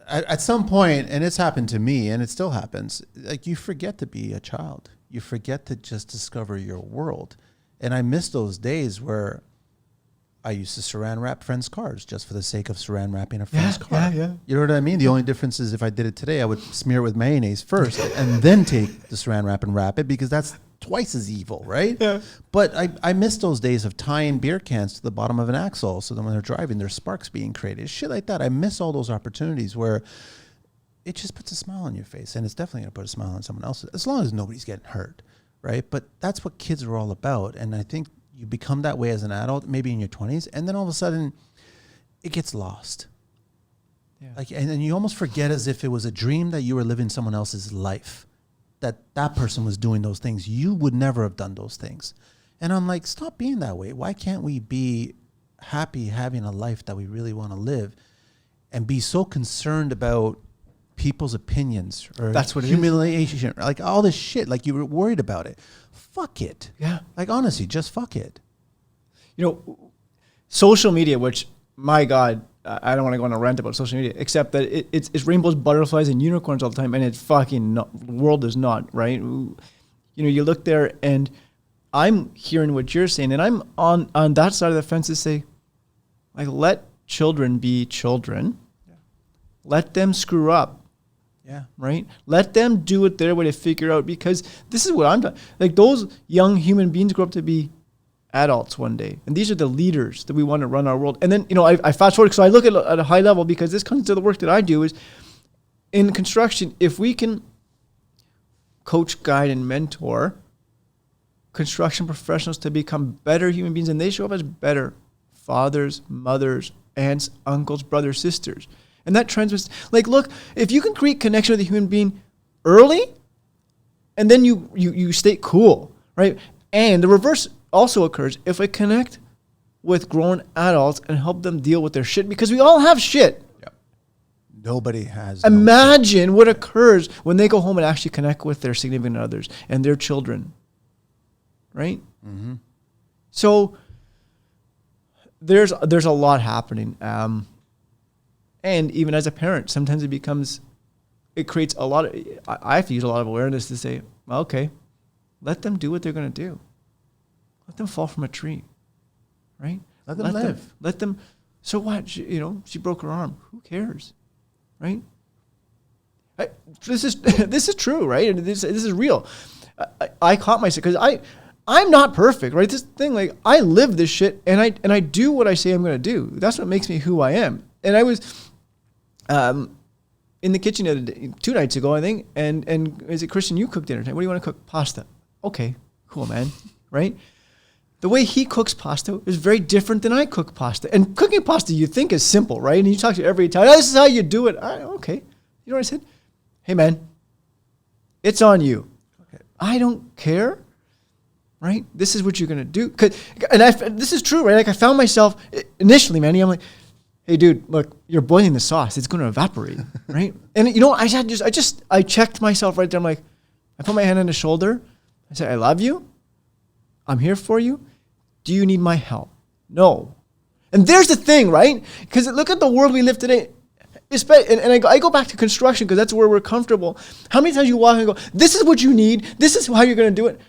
at some point, and it's happened to me, and it still happens. Like you forget to be a child. You forget to just discover your world. And I miss those days where I used to saran wrap friends' cars just for the sake of saran wrapping a friend's car.
Yeah.
You know what I mean? The only difference is if I did it today, I would smear it with mayonnaise first and then take the saran wrap and wrap it because that's twice as evil, right?
Yeah.
But I miss those days of tying beer cans to the bottom of an axle so that when they're driving, there's sparks being created. Shit like that. I miss all those opportunities where it just puts a smile on your face, and it's definitely going to put a smile on someone else's, as long as nobody's getting hurt, right? But that's what kids are all about, and I think you become that way as an adult, maybe in your 20s, and then all of a sudden, it gets lost.
Yeah.
Like, and then you almost forget as if it was a dream that you were living someone else's life, that person was doing those things. You would never have done those things. And I'm like, stop being that way. Why can't we be happy having a life that we really want to live and be so concerned about people's opinions or
that's what
humiliation, like all this shit, like you were worried about it. Fuck it.
Yeah.
Like honestly, just fuck it.
You know, social media, which my God, I don't want to go on a rant about social media, except that it's rainbows, butterflies, and unicorns all the time, and it's fucking not, the world is not, right? You know, you look there, and I'm hearing what you're saying, and I'm on that side of the fence to say, like, let children be children. Yeah. Let them screw up.
Yeah.
Right? Let them do it their way to figure out, because this is what I'm talking. Like, those young human beings grow up to be adults one day. And these are the leaders that we want to run our world. And then, you know, I fast forward, so I look at a high level, because this comes to the work that I do is in construction. If we can coach, guide, and mentor construction professionals to become better human beings, and they show up as better fathers, mothers, aunts, uncles, brothers, sisters. And that transmits, like, look, if you can create connection with a human being early, and then you stay cool, right? And the reverse also occurs if I connect with grown adults and help them deal with their shit, because we all have shit.
Yep. Nobody has.
Imagine what occurs when they go home and actually connect with their significant others and their children, right? Mm-hmm. So there's a lot happening. And even as a parent, sometimes it creates a lot of, I have to use a lot of awareness to say, well, okay, let them do what they're going to do. Let them fall from a tree, right?
Let them live.
Let them, so what? She broke her arm. Who cares, right? This is true, right? And this is real. I caught myself, because I'm not perfect, right? This thing, like, I live this shit, and I do what I say I'm going to do. That's what makes me who I am. And I was in the kitchen 2 nights ago, I think, and is it, Christian, you cook dinner tonight? What do you want to cook? Pasta. Okay, cool, man, right? The way he cooks pasta is very different than I cook pasta. And cooking pasta, you think, is simple, right? And you talk to every time, this is how you do it. Okay. You know what I said? Hey, man, it's on you. Okay. I don't care, right? This is what you're going to do. This is true, right? Like, I found myself initially, man, I'm like, hey, dude, look, you're boiling the sauce. It's going to evaporate, right? And, I checked myself right there. I'm like, I put my hand on his shoulder. I said, I love you. I'm here for you. Do you need my help? No. And there's the thing, right? Because look at the world we live today. And I go back to construction, because that's where we're comfortable. How many times you walk and go, this is what you need. This is how you're going to do it.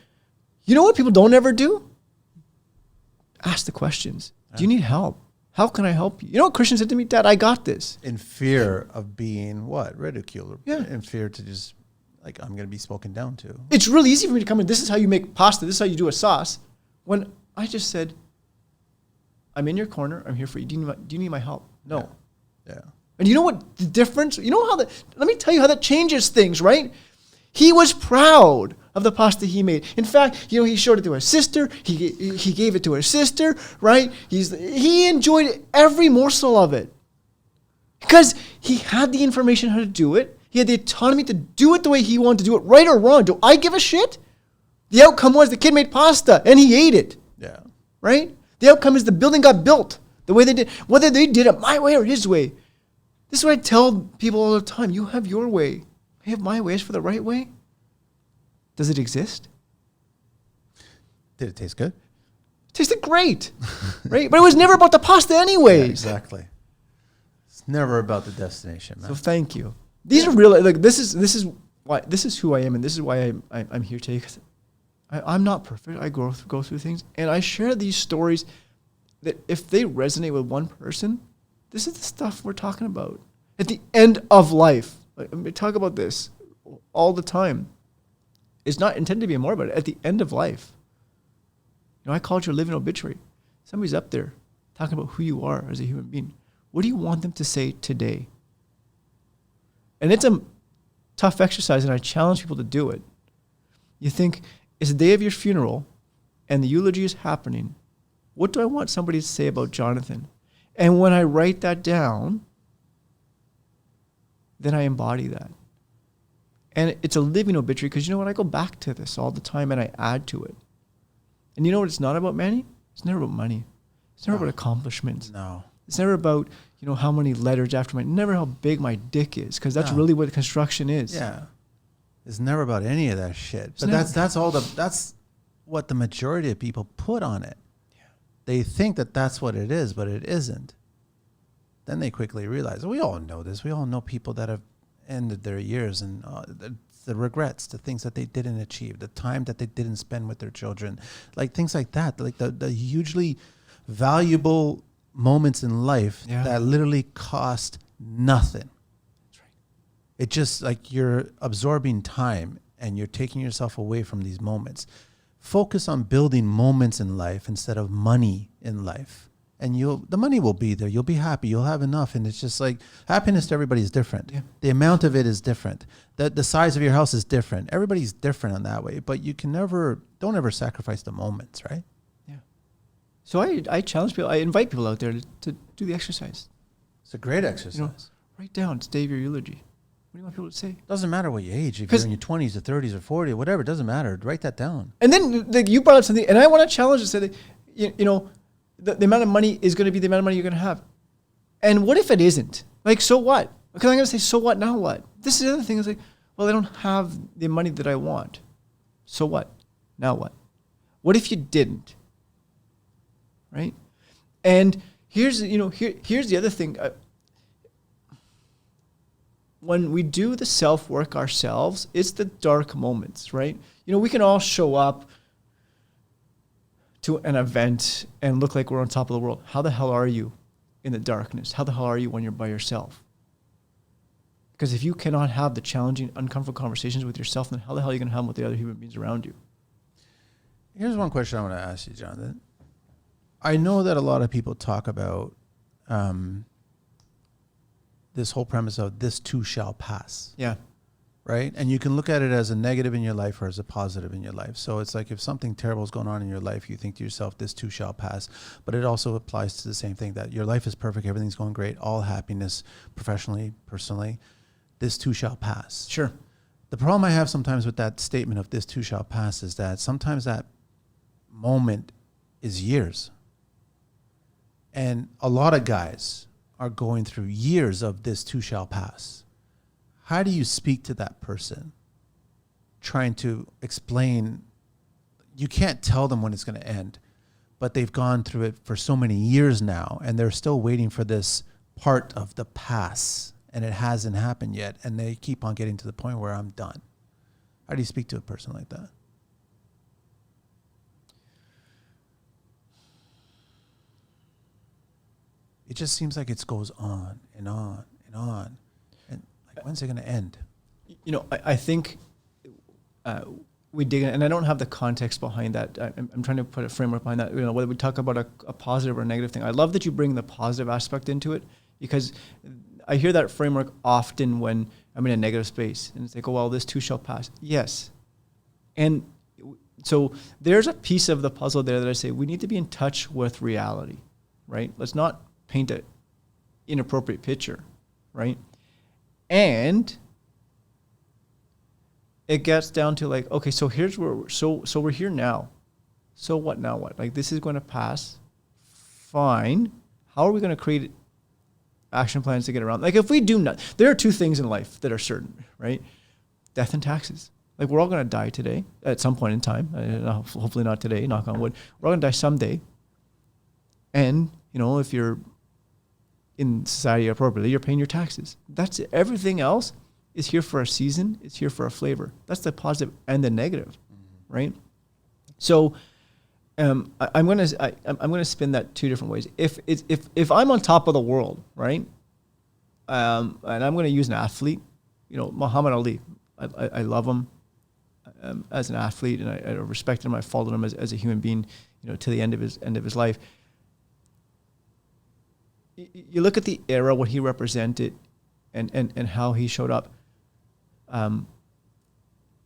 You know what people don't ever do? Ask the questions. Do you need help? How can I help you? You know what Christian said to me? Dad, I got this.
In fear of being what? Ridiculed.
Yeah.
In fear to just, like, I'm going to be spoken down to.
It's really easy for me to come in. This is how you make pasta. This is how you do a sauce. When I just said, I'm in your corner. I'm here for you. Do you need my help? No.
Yeah.
And you know what the difference? You know how let me tell you how that changes things, right? He was proud of the pasta he made. In fact, he showed it to his sister. He gave it to his sister, right? He enjoyed every morsel of it, because he had the information how to do it. He had the autonomy to do it the way he wanted to do it, right or wrong. Do I give a shit? The outcome was the kid made pasta and he ate it.
Yeah.
Right? The outcome is the building got built the way they did, whether they did it my way or his way. This is what I tell people all the time. You have your way. have my way is for the right way. Does it exist?
Did it taste good?
It tasted great, right? But it was never about the pasta anyways.
Yeah, exactly. It's never about the destination, man.
So thank you. These are real. Like this is who I am, and this is why I'm here today. Because I'm not perfect. I go through things, and I share these stories that if they resonate with one person, this is the stuff we're talking about at the end of life. Like, we talk about this all the time. It's not intended to be more about it. At the end of life, I call it your living obituary. Somebody's up there talking about who you are as a human being. What do you want them to say today? And it's a tough exercise, and I challenge people to do it. You think, it's the day of your funeral, and the eulogy is happening. What do I want somebody to say about Jonathan? And when I write that down, then I embody that. And it's a living obituary, because you know what? I go back to this all the time, and I add to it. And you know what it's not about, Manny? It's never about money. It's never about accomplishments.
No.
It's never about, how many letters after never how big my dick is, because that's really what construction is.
Yeah. It's never about any of that shit. But that's what the majority of people put on it. Yeah. They think that that's what it is, but it isn't. Then they quickly realize, we all know this. We all know people that have ended their years, and the regrets, the things that they didn't achieve, the time that they didn't spend with their children, like things like that, like the hugely valuable moments in life that literally cost nothing. That's right. It just like you're absorbing time and you're taking yourself away from these moments. Focus on building moments in life instead of money in life. And the money will be there. You'll be happy. You'll have enough. And it's just like happiness to everybody is different. Yeah. The amount of it is different. The size of your house is different. Everybody's different in that way. But you can don't ever sacrifice the moments, right?
Yeah. So I challenge people. I invite people out there to do the exercise.
It's a great exercise.
Write down, it's day of your eulogy. What do you want people to say?
Doesn't matter what you age. If you're in your 20s or 30s or 40 or whatever, it doesn't matter. Write that down. And
then you brought up something, and I want to challenge and say that, the amount of money is going to be the amount of money you're going to have. And what if it isn't? Like, so what? Because I'm going to say, so what, now what? This is the other thing. Is like, well, I don't have the money that I want. So what? Now what? What if you didn't? Right? And here's the other thing. When we do the self-work ourselves, it's the dark moments, right? We can all show up to an event and look like we're on top of the world. How the hell are you in the darkness? How the hell are you when you're by yourself? Because if you cannot have the challenging, uncomfortable conversations with yourself, then how the hell are you going to have them with the other human beings around you?
Here's one question I want to ask you, Jonathan. I know that a lot of people talk about this whole premise of this too shall pass.
Yeah.
Right? And you can look at it as a negative in your life or as a positive in your life. So it's like if something terrible is going on in your life, you think to yourself, this too shall pass. But it also applies to the same thing, that your life is perfect, everything's going great, all happiness, professionally, personally, this too shall pass.
Sure.
The problem I have sometimes with that statement of this too shall pass is that sometimes that moment is years. And a lot of guys are going through years of this too shall pass. How do you speak to that person trying to explain? You can't tell them when it's going to end, but they've gone through it for so many years now, and they're still waiting for this part of the pass, and it hasn't happened yet, and they keep on getting to the point where I'm done. How do you speak to a person like that? It just seems like it goes on and on and on. When's it going to end?
I think we dig in, and I don't have the context behind that. I'm trying to put a framework behind that. Whether we talk about a positive or a negative thing. I love that you bring the positive aspect into it, because I hear that framework often when I'm in a negative space. And it's like, oh, well, this too shall pass. Yes. And so there's a piece of the puzzle there that I say we need to be in touch with reality, right? Let's not paint an inappropriate picture, right? And it gets down to like, okay, so here's where we're here now. So what now? What? Like, this is going to pass. Fine. How are we going to create action plans to get around? Like, if we do not, there are two things in life that are certain, right? death and taxes. Like, we're all going to die today at some point in time. Hopefully not today, knock on wood. We're all going to die someday. And, you know, if you're in society appropriately, you're paying your taxes. That's it. Everything else is here for a season. It's here for a flavor. That's the positive and the negative, right? So I'm gonna spin that two different ways. If I'm on top of the world, right, and I'm gonna use an athlete, you know, Muhammad Ali. I love him as an athlete, and I respect him. I followed him as a human being, you know, to the end of his life. You look at the era, what he represented, and how he showed up.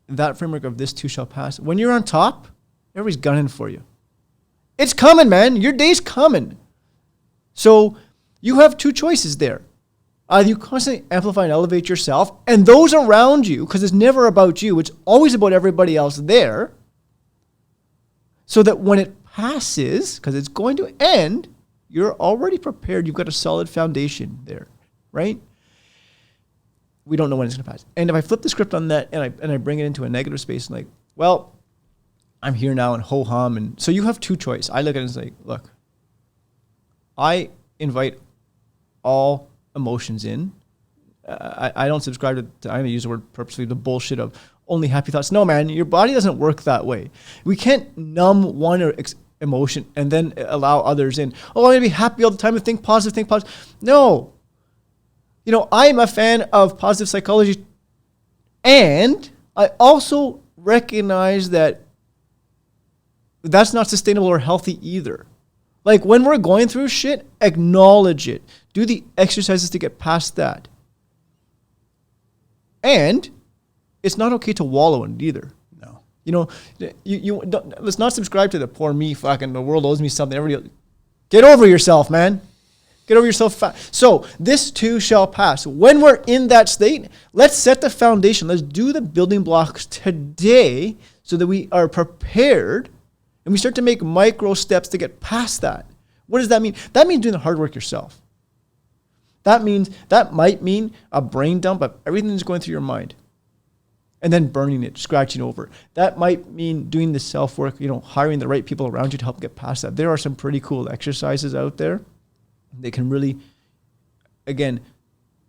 That framework of this too shall pass. When you're on top, everybody's gunning for you. It's coming, man. Your day's coming. So you have two choices there. Either you constantly amplify and elevate yourself and those around you, because it's never about you. It's always about everybody else there. So that when it passes, because it's going to end, you're already prepared. You've got a solid foundation there, right? We don't know when it's going to pass. And if I flip the script on that and I bring it into a negative space, and like, well, I'm here now and ho-hum. And so you have two choices. I look at it and say, look, I invite all emotions in. I don't subscribe to, I'm going to use the word purposely, the bullshit of only happy thoughts. No, man, your body doesn't work that way. We can't numb one emotion and then allow others in. Oh, I'm going to be happy all the time and think positive. No. You know, I'm a fan of positive psychology, and I also recognize that that's not sustainable or healthy either. Like, when we're going through shit, acknowledge it. Do the exercises to get past that. And it's not okay to wallow in it either.
No.
You know, you don't, let's not subscribe to the poor me, fucking the world owes me something. Everybody, get over yourself, man. Get over yourself. So this too shall pass. When we're in that state, let's set the foundation. Let's do the building blocks today so that we are prepared and we start to make micro steps to get past that. What does that mean? That means doing the hard work yourself. That might mean a brain dump of everything that's going through your mind and then burning it, scratching over. That might mean doing the self-work, you know, hiring the right people around you to help get past that. There are some pretty cool exercises out there. They can really, again,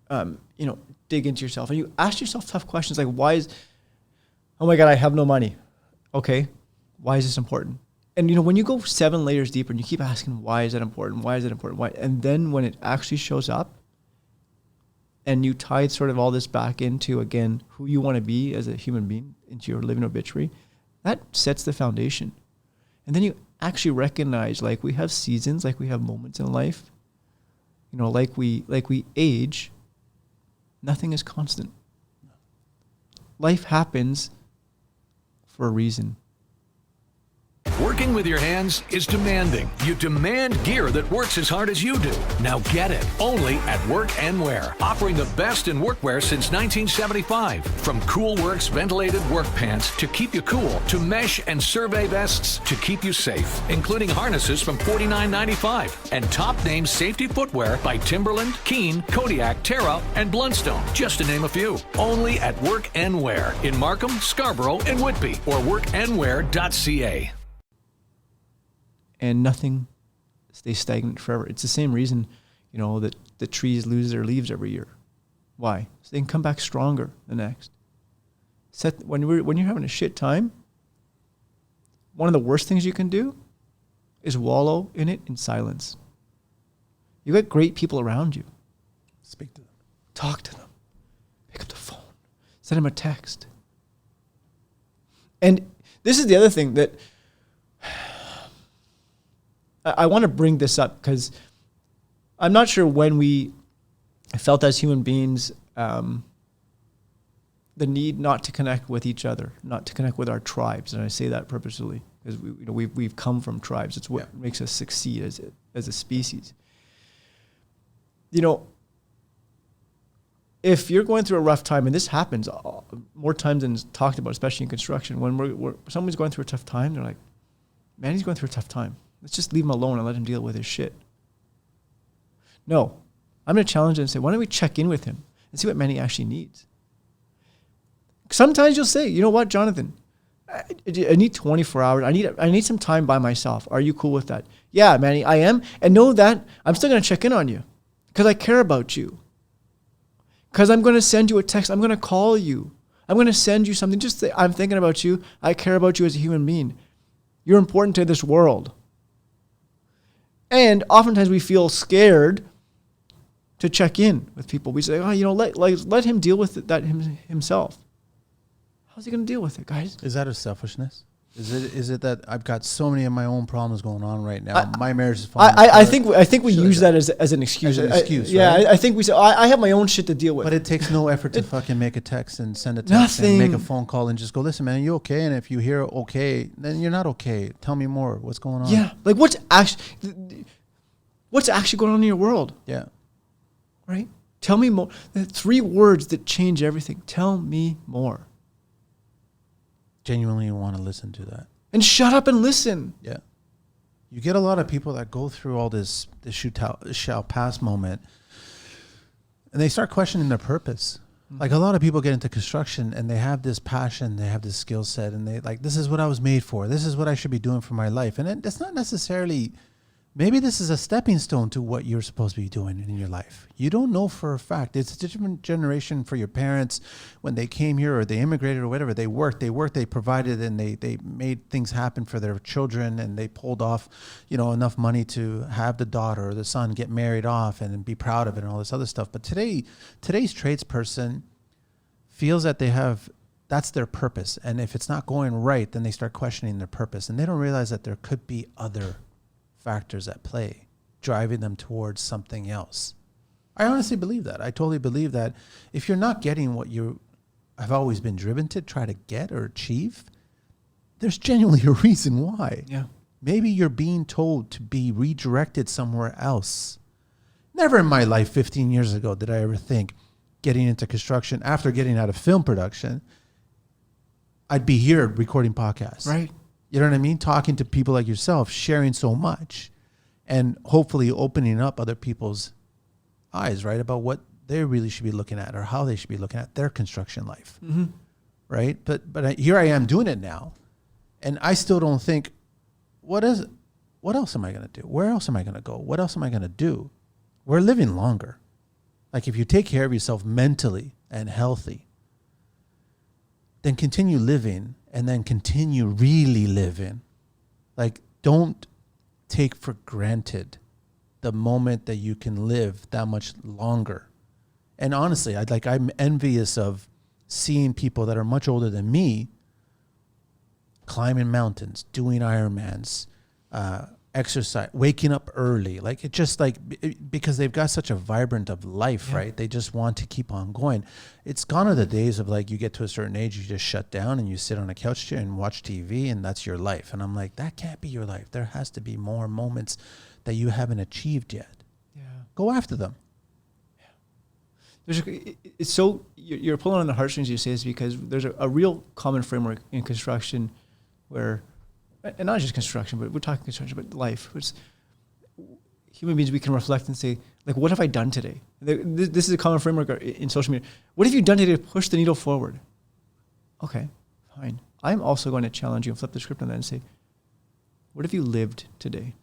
you know, dig into yourself. And you ask yourself tough questions like, oh my God, I have no money. Okay, why is this important? And, you know, when you go 7 layers deeper and you keep asking, why is that important? Why is it important? Why? And then when it actually shows up and you tie sort of all this back into, again, who you want to be as a human being, into your living obituary, that sets the foundation. And then you actually recognize, like, we have seasons, like we have moments in life. You know, like we age, nothing is constant. Life happens for a reason.
Working with your hands is demanding. You demand gear that works as hard as you do. Now get it. Only at Work and Wear. Offering the best in workwear since 1975. From Coolworks ventilated work pants to keep you cool, to mesh and survey vests to keep you safe, including harnesses from $49.95 and top name safety footwear by Timberland, Keen, Kodiak, Terra, and Blundstone, just to name a few. Only at Work and Wear in Markham, Scarborough, and Whitby, or workandwear.ca.
And nothing stays stagnant forever. It's the same reason, you know, that the trees lose their leaves every year. Why? So they can come back stronger the next. When you're having a shit time, one of the worst things you can do is wallow in it in silence. You got great people around you.
Speak to them.
Talk to them. Pick up the phone. Send them a text. And this is the other thing that I want to bring this up, because I'm not sure when we felt as human beings the need not to connect with each other, not to connect with our tribes, and I say that purposefully because we've come from tribes. It's what makes us succeed as a species. You know, if you're going through a rough time, and this happens more times than it's talked about, especially in construction, when someone's going through a tough time, they're like, "Man, he's going through a tough time. Let's just leave him alone and let him deal with his shit." No. I'm going to challenge him and say, why don't we check in with him and see what man he actually needs? Sometimes you'll say, you know what, Jonathan, I need 24 hours. I need some time by myself. Are you cool with that? Yeah, Manny, I am. And know that I'm still going to check in on you because I care about you. Because I'm going to send you a text. I'm going to call you. I'm going to send you something. Just say, I'm thinking about you. I care about you as a human being. You're important to this world. And oftentimes we feel scared to check in with people. We say, oh, let him deal with that himself. How's he going to deal with it, guys?
Is that a selfishness? Is it that I've got so many of my own problems going on right now? My marriage is falling apart.
I think we use that as an excuse.
Right?
I think we say, I have my own shit to deal with.
But it takes no effort to fucking make a text and send a text and make a phone call and just go, listen, man, are you okay? And if you hear okay, then you're not okay. Tell me more. What's going on?
Yeah, like what's actually going on in your world?
Yeah.
Right? Tell me more. The 3 words that change everything. Tell me more.
Genuinely want to listen to that.
And shut up and listen.
Yeah. You get a lot of people that go through all this shall pass moment and they start questioning their purpose. Mm-hmm. Like a lot of people get into construction and they have this passion, they have this skill set, and they like, this is what I was made for. This is what I should be doing for my life. And it's not necessarily, maybe this is a stepping stone to what you're supposed to be doing in your life. You don't know for a fact. It's a different generation for your parents when they came here or they immigrated or whatever. They worked, they provided, and they made things happen for their children, and they pulled off, enough money to have the daughter or the son get married off and be proud of it and all this other stuff. But today's tradesperson feels that that's their purpose. And if it's not going right, then they start questioning their purpose. And they don't realize that there could be other factors at play driving them towards something else. I honestly believe that. I totally believe that if you're not getting what you have always been driven to try to get or achieve, there's genuinely a reason why.
Yeah.
Maybe you're being told to be redirected somewhere else. Never in my life 15 years ago did I ever think getting into construction after getting out of film production, I'd be here recording podcasts.
Right.
You know what I mean? Talking to people like yourself, sharing so much, and hopefully opening up other people's eyes, right, about what they really should be looking at or how they should be looking at their construction life, right? But here I am doing it now, and I still don't think, what else am I going to do? Where else am I going to go? What else am I going to do? We're living longer. Like if you take care of yourself mentally and healthy, then continue living and then continue really living. Like, don't take for granted the moment that you can live that much longer. And honestly, I'm envious of seeing people that are much older than me climbing mountains, doing Ironmans, exercise, waking up early. Like it just because they've got such a vibrant of life, right? They just want to keep on going. It's gone are the days of like, you get to a certain age, you just shut down and you sit on a couch chair and watch TV and that's your life. And I'm like, that can't be your life. There has to be more moments that you haven't achieved yet.
Yeah.
Go after them.
It's so, you're pulling on the heartstrings, you say this, because there's a real common framework in construction where, and not just construction, but we're talking construction, but life. It's human beings, we can reflect and say, like, what have I done today? This is a common framework in social media. What have you done today to push the needle forward? Okay, fine. I'm also going to challenge you and flip the script on that and say, what have you lived today?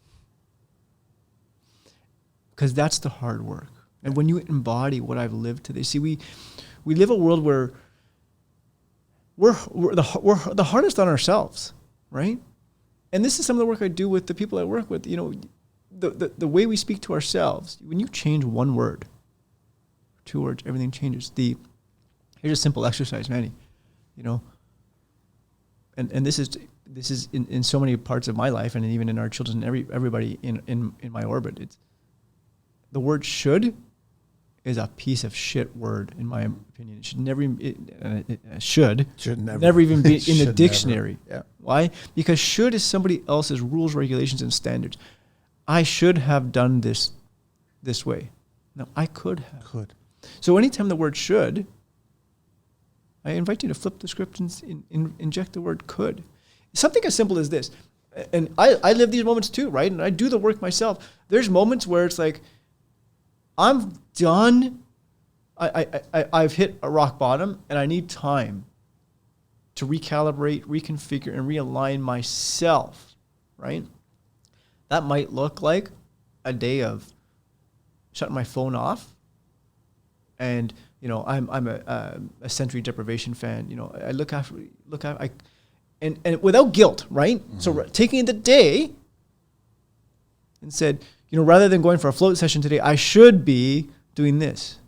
Because that's the hard work. And when you embody what I've lived today, see, we live a world where we're the hardest on ourselves, right? And this is some of the work I do with the people I work with. You know, the way we speak to ourselves, when you change one word, 2 words, everything changes. Here's a simple exercise, Manny. You know, and this is in so many parts of my life, and even in our children, everybody in my orbit. It's the word should is a piece of shit word, in my opinion. It should never never even be in the dictionary.
Yeah.
Why? Because should is somebody else's rules, regulations, and standards. I should have done this way. No, I could have. So anytime the word should, I invite you to flip the script and inject the word could. Something as simple as this. And I live these moments too, right? And I do the work myself. There's moments where it's like, I'm done. I've hit a rock bottom and I need time to recalibrate, reconfigure, and realign myself, right? That might look like a day of shutting my phone off. And, you know, I'm a sensory deprivation fan. You know, I look after, and without guilt, right? Mm-hmm. So taking the day and said, you know, rather than going for a float session today, I should be doing this.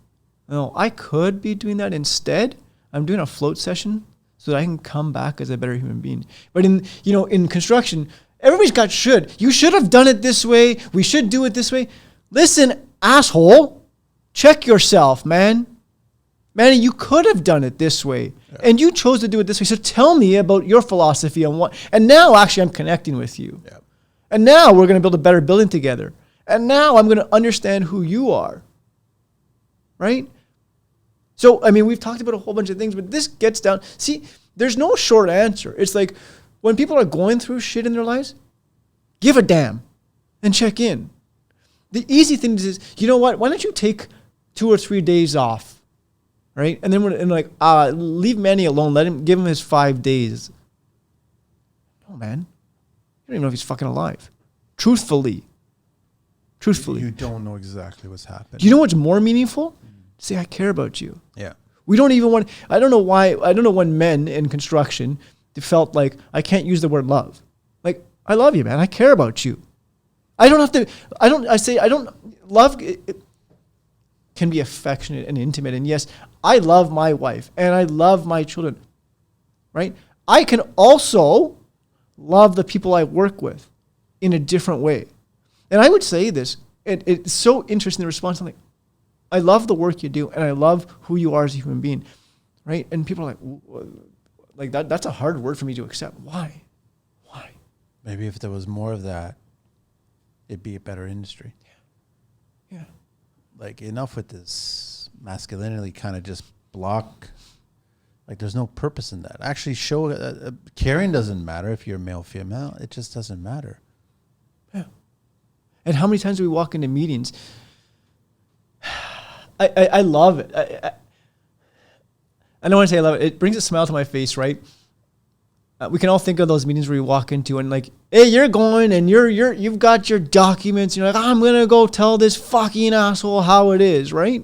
No, I could be doing that instead. I'm doing a float session so that I can come back as a better human being. But in construction, everybody's got should. You should have done it this way. We should do it this way. Listen, asshole, check yourself, man. Manny, you could have done it this way. Yeah. And you chose to do it this way. So tell me about your philosophy on what. And now actually I'm connecting with you. Yeah. And now we're going to build a better building together. And now I'm going to understand who you are. Right? So, I mean, we've talked about a whole bunch of things, but this gets down. See, there's no short answer. It's like when people are going through shit in their lives, give a damn and check in. The easy thing is, you know what? Why don't you take 2 or 3 days off, right? And then leave Manny alone. Give him his 5 days. No, man. You don't even know if he's fucking alive. Truthfully. You
don't know exactly what's happening.
Do you know what's more meaningful? Say, I care about you.
Yeah.
We don't even want, I don't know when men in construction felt like I can't use the word love. Like, I love you, man. I care about you. Love can be affectionate and intimate. And yes, I love my wife and I love my children, right? I can also love the people I work with in a different way. And I would say this, it's so interesting, the response. I'm like, I love the work you do, and I love who you are as a human being, right? And people are like that. That's a hard word for me to accept. Why?
Maybe if there was more of that, it'd be a better industry.
Yeah.
Like, enough with this masculinity kind of just block. Like, there's no purpose in that. Actually, caring doesn't matter if you're male, female. It just doesn't matter.
Yeah. And how many times do we walk into meetings? I love it. I don't want to say I love it. It brings a smile to my face, right? We can all think of those meetings where you walk into and like, hey, you're going and you've got your documents. You're like, I'm going to go tell this fucking asshole how it is, right?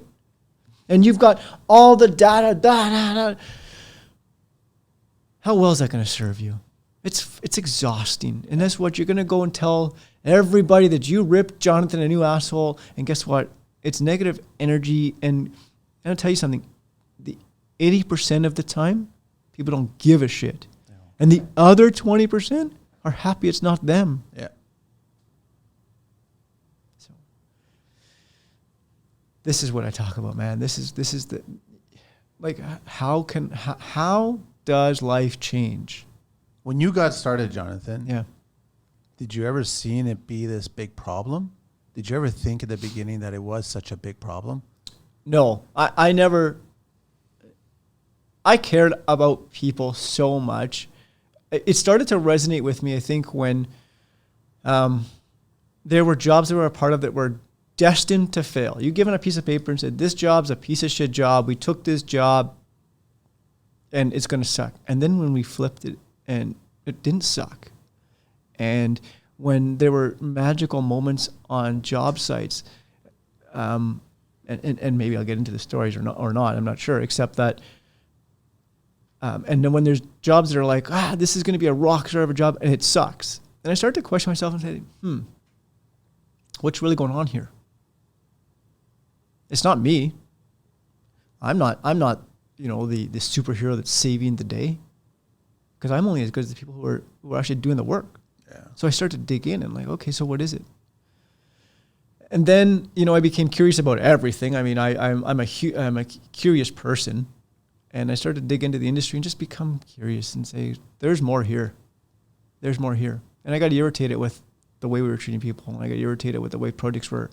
And you've got all the data. How well is that going to serve you? It's exhausting. And that's what you're going to go and tell everybody that you ripped Jonathan a new asshole. And guess what? It's negative energy. And I'll tell you something. The 80% of the time, people don't give a shit. No. And the other 20% are happy it's not them.
Yeah.
So this is what I talk about, man. This is the, like, how does life change?
When you got started, Jonathan,
yeah,
did you ever see it be this big problem? Did you ever think at the beginning that it was such a big problem?
No, I never. I cared about people so much. It started to resonate with me, I think, when there were jobs that were a part of that were destined to fail. You given a piece of paper and said, this job's a piece of shit job. We took this job and it's going to suck. And then when we flipped it and it didn't suck. And when there were magical moments on job sites, and maybe I'll get into the stories or not, I'm not sure, except that, and then when there's jobs that are like, this is going to be a rock star of a job, and it sucks. And I started to question myself and say, what's really going on here? It's not me. I'm not, the superhero that's saving the day, because I'm only as good as the people who are actually doing the work.
Yeah.
So I started to dig in and like, okay, so what is it? And then, I became curious about everything. I mean, I'm a curious person, and I started to dig into the industry and just become curious and say, there's more here. There's more here. And I got irritated with the way we were treating people. And I got irritated with the way projects were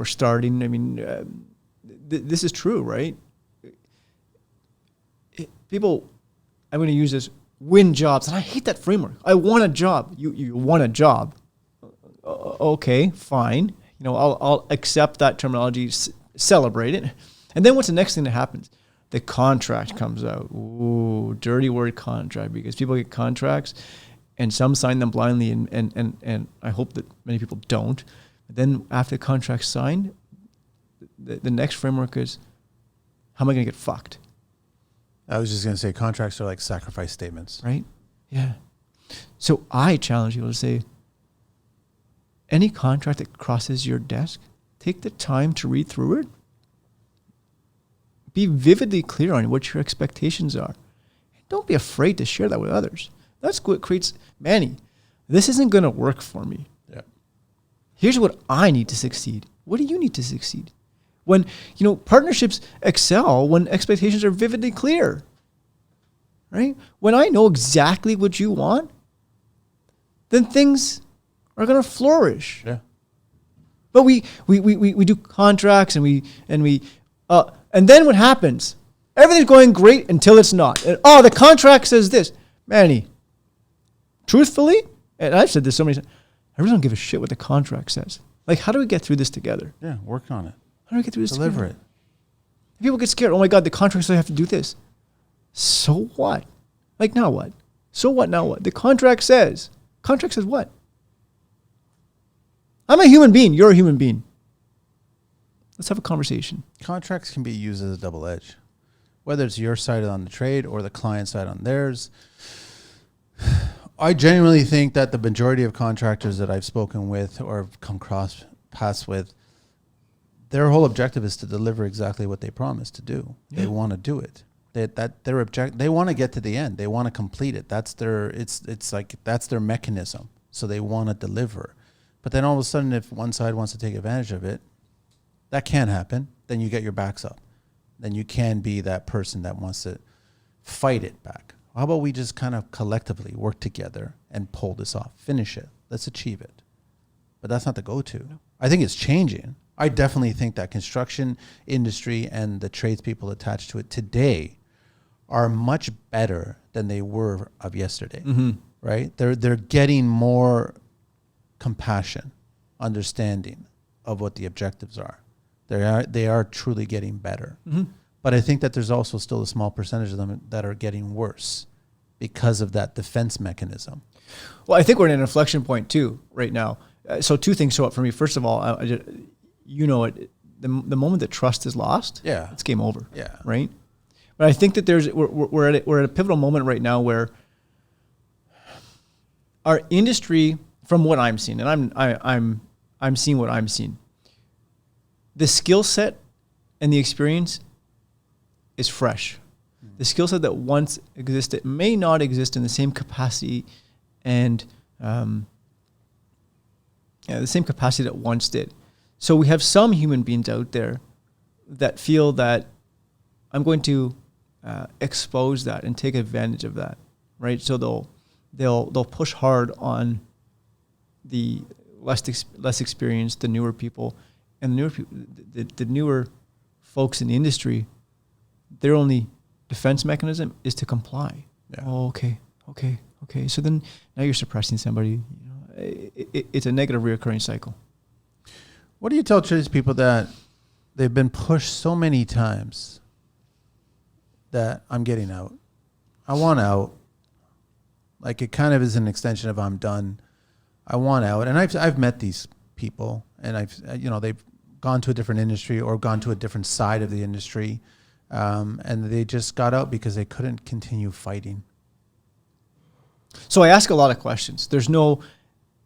starting. I mean, this is true, right? People, I'm going to use this, win jobs. And I hate that framework. I want a job. You want a job. Okay, fine. I'll accept that terminology, celebrate it. And then what's the next thing that happens? the contract comes out. Ooh, dirty word contract, because people get contracts and some sign them blindly, and I hope that many people don't. But then after the contract's signed, the next framework is, how am I going to get fucked?
I was just going to say contracts are like sacrifice statements.
Right? Yeah. So I challenge people to say, any contract that crosses your desk, take the time to read through it. Be vividly clear on what your expectations are. Don't be afraid to share that with others. That's what creates, Manny, this isn't going to work for me.
Yeah.
Here's what I need to succeed. What do you need to succeed? When, partnerships excel when expectations are vividly clear, right? When I know exactly what you want, then things are going to flourish.
Yeah.
But we do contracts and then what happens? Everything's going great until it's not. And, the contract says this. Manny, truthfully, and I've said this so many times, I really don't give a shit what the contract says. Like, how do we get through this together?
Yeah, work on it.
How do we get through this
Deliver
together?
it.
People get scared. Oh my God, the contract says I have to do this. So what? Like, now what? So what, now what? The contract says what? I'm a human being. You're a human being. Let's have a conversation.
Contracts can be used as a double edge, whether it's your side on the trade or the client side on theirs. I genuinely think that the majority of contractors that I've spoken with or come cross paths with, their whole objective is to deliver exactly what they promised to do. Yeah. They want to do it. They want to get to the end. They want to complete it. That's their mechanism. So they want to deliver. But then all of a sudden, if one side wants to take advantage of it, that can happen. Then you get your backs up. Then you can be that person that wants to fight it back. How about we just kind of collectively work together and pull this off, finish it, let's achieve it. But that's not the go-to. No. I think it's changing. I definitely think that construction industry and the tradespeople attached to it today are much better than they were of yesterday, right? They're getting more compassion, understanding of what the objectives are. They are truly getting better. But I think that there's also still a small percentage of them that are getting worse because of that defense mechanism.
Well, I think we're in an inflection point too right now. So two things show up for me. First of all, the moment that trust is lost, it's game over.
Yeah.
Right. But I think that we're at a pivotal moment right now where our industry, from what I'm seeing, and I'm seeing what I'm seeing, the skill set and the experience is fresh. The skill set that once existed may not exist in the same capacity and the same capacity that once did. So we have some human beings out there that feel that I'm going to expose that and take advantage of that, right? So they'll push hard on the less experienced, the newer people, and the newer folks in the industry. Their only defense mechanism is to comply. Yeah. Oh, okay. So then now you're suppressing somebody. It's a negative reoccurring cycle.
What do you tell tradespeople that they've been pushed so many times that I'm getting out? I want out. Like, it kind of is an extension of I'm done. I want out. And I've met these people, and they've gone to a different industry or gone to a different side of the industry. And they just got out because they couldn't continue fighting.
So I ask a lot of questions. There's no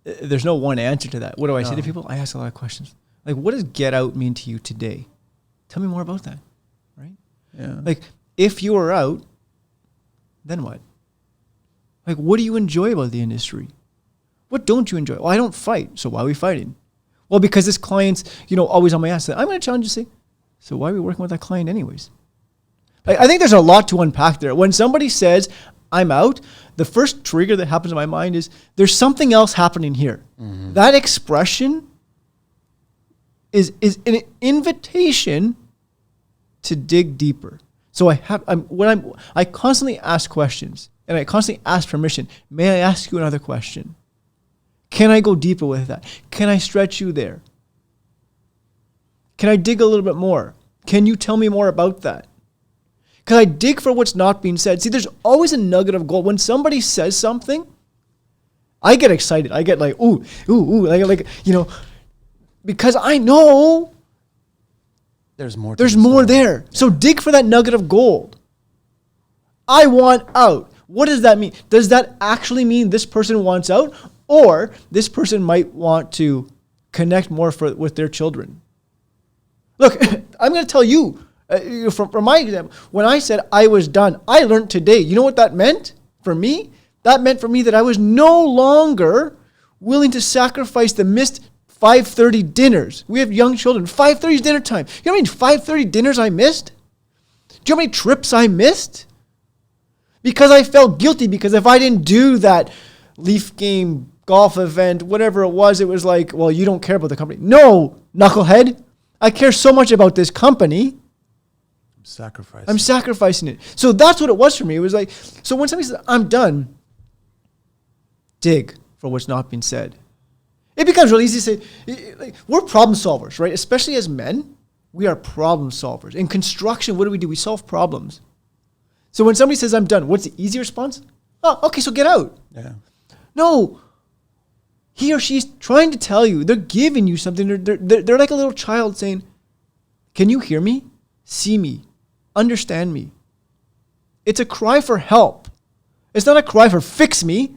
one answer to that. What do I say to people? I ask a lot of questions. Like, what does get out mean to you today? Tell me more about that, right?
Yeah.
Like, if you are out, then what? Like, what do you enjoy about the industry? What don't you enjoy? Well, I don't fight. So why are we fighting? Well, because this client's, always on my ass. I'm going to challenge you to say, so why are we working with that client anyways? I think there's a lot to unpack there. When somebody says, I'm out, the first trigger that happens in my mind is there's something else happening here. Mm-hmm. That expression is an invitation to dig deeper. So I constantly ask questions, and I constantly ask permission. May I ask you another question? Can I go deeper with that? Can I stretch you there? Can I dig a little bit more? Can you tell me more about that? Because I dig for what's not being said. See, there's always a nugget of gold. When somebody says something, I get excited. I get like, ooh, like, because I know
there's more.
There's more there. Yeah. So dig for that nugget of gold. I want out. What does that mean? Does that actually mean this person wants out, or this person might want to connect more with their children? Look, I'm going to tell you, from my example, when I said I was done, I learned today. You know what that meant for me? That meant for me that I was no longer willing to sacrifice the missed 5:30 dinners. We have young children. 5:30 is dinner time. You know how many 5:30 dinners I missed? Do you know how many trips I missed? Because I felt guilty, because if I didn't do that Leaf game, golf event, whatever it was like, well, you don't care about the company. No, knucklehead. I care so much about this company. I'm sacrificing it. So that's what it was for me. It was like, so when somebody says, I'm done, dig for what's not being said. It becomes really easy to say, like, we're problem solvers, right? Especially as men, we are problem solvers. In construction, what do? We solve problems. So when somebody says, I'm done, what's the easy response? Oh, okay, so get out.
Yeah.
No. He or she's trying to tell you. They're giving you something. They're like a little child saying, can you hear me? See me? Understand me? It's a cry for help. It's not a cry for fix me.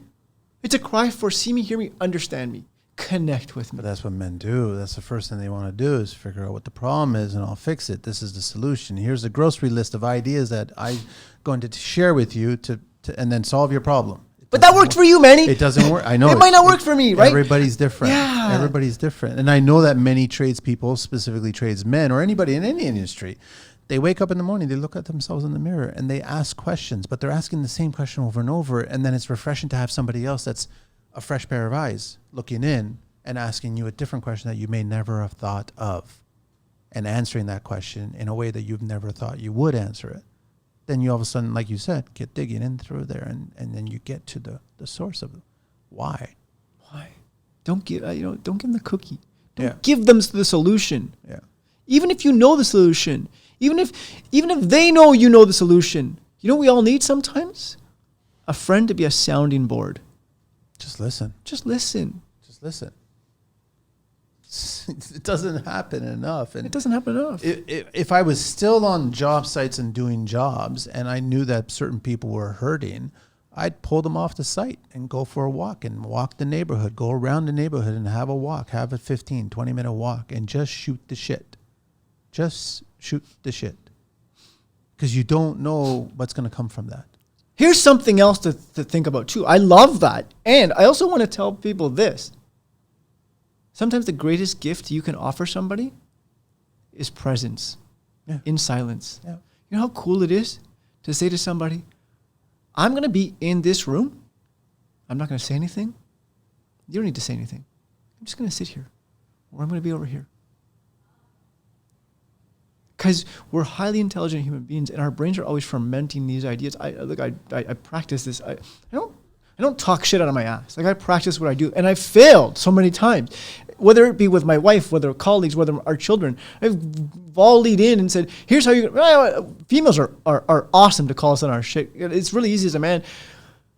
It's a cry for see me, hear me, understand me. Connect with me.
But that's what men do. That's the first thing they want to do, is figure out what the problem is, and I'll fix it. This is the solution. Here's a grocery list of ideas that I'm going to share with you to and then solve your problem.
But that worked for you, Manny.
It doesn't work. I know.
It might not work for me, right?
Everybody's different.
Yeah.
Everybody's different. And I know that many tradespeople, specifically tradesmen or anybody in any industry, they wake up in the morning, they look at themselves in the mirror and they ask questions, but they're asking the same question over and over. And then it's refreshing to have somebody else that's a fresh pair of eyes looking in and asking you a different question that you may never have thought of, and answering that question in a way that you've never thought you would answer it. Then you all of a sudden, like you said, get digging in through there, and then you get to the source of why.
Why? Don't give don't give them the cookie. Don't give them the solution.
Yeah.
Even if you know the solution, even if they know you know the solution, you know what we all need sometimes? A friend to be a sounding board.
Just listen.
Just listen.
Just listen. It doesn't happen enough. And
it doesn't happen enough.
If I was still on job sites and doing jobs and I knew that certain people were hurting, I'd pull them off the site and go for a walk and walk the neighborhood, go around the neighborhood and have a walk, have a 15, 20-minute walk and just shoot the shit. Just shoot the shit. Because you don't know what's going to come from that.
Here's something else to think about too. I love that. And I also want to tell people this. Sometimes the greatest gift you can offer somebody is presence in silence.
Yeah.
You know how cool it is to say to somebody, I'm going to be in this room. I'm not going to say anything. You don't need to say anything. I'm just going to sit here, or I'm going to be over here. Because we're highly intelligent human beings, and our brains are always fermenting these ideas. I practice this. I don't talk shit out of my ass. Like, I practice what I do, and I've failed so many times. Whether it be with my wife, whether colleagues, whether our children, I've volleyed in and said, here's how you... Females are awesome to call us on our shit. It's really easy as a man.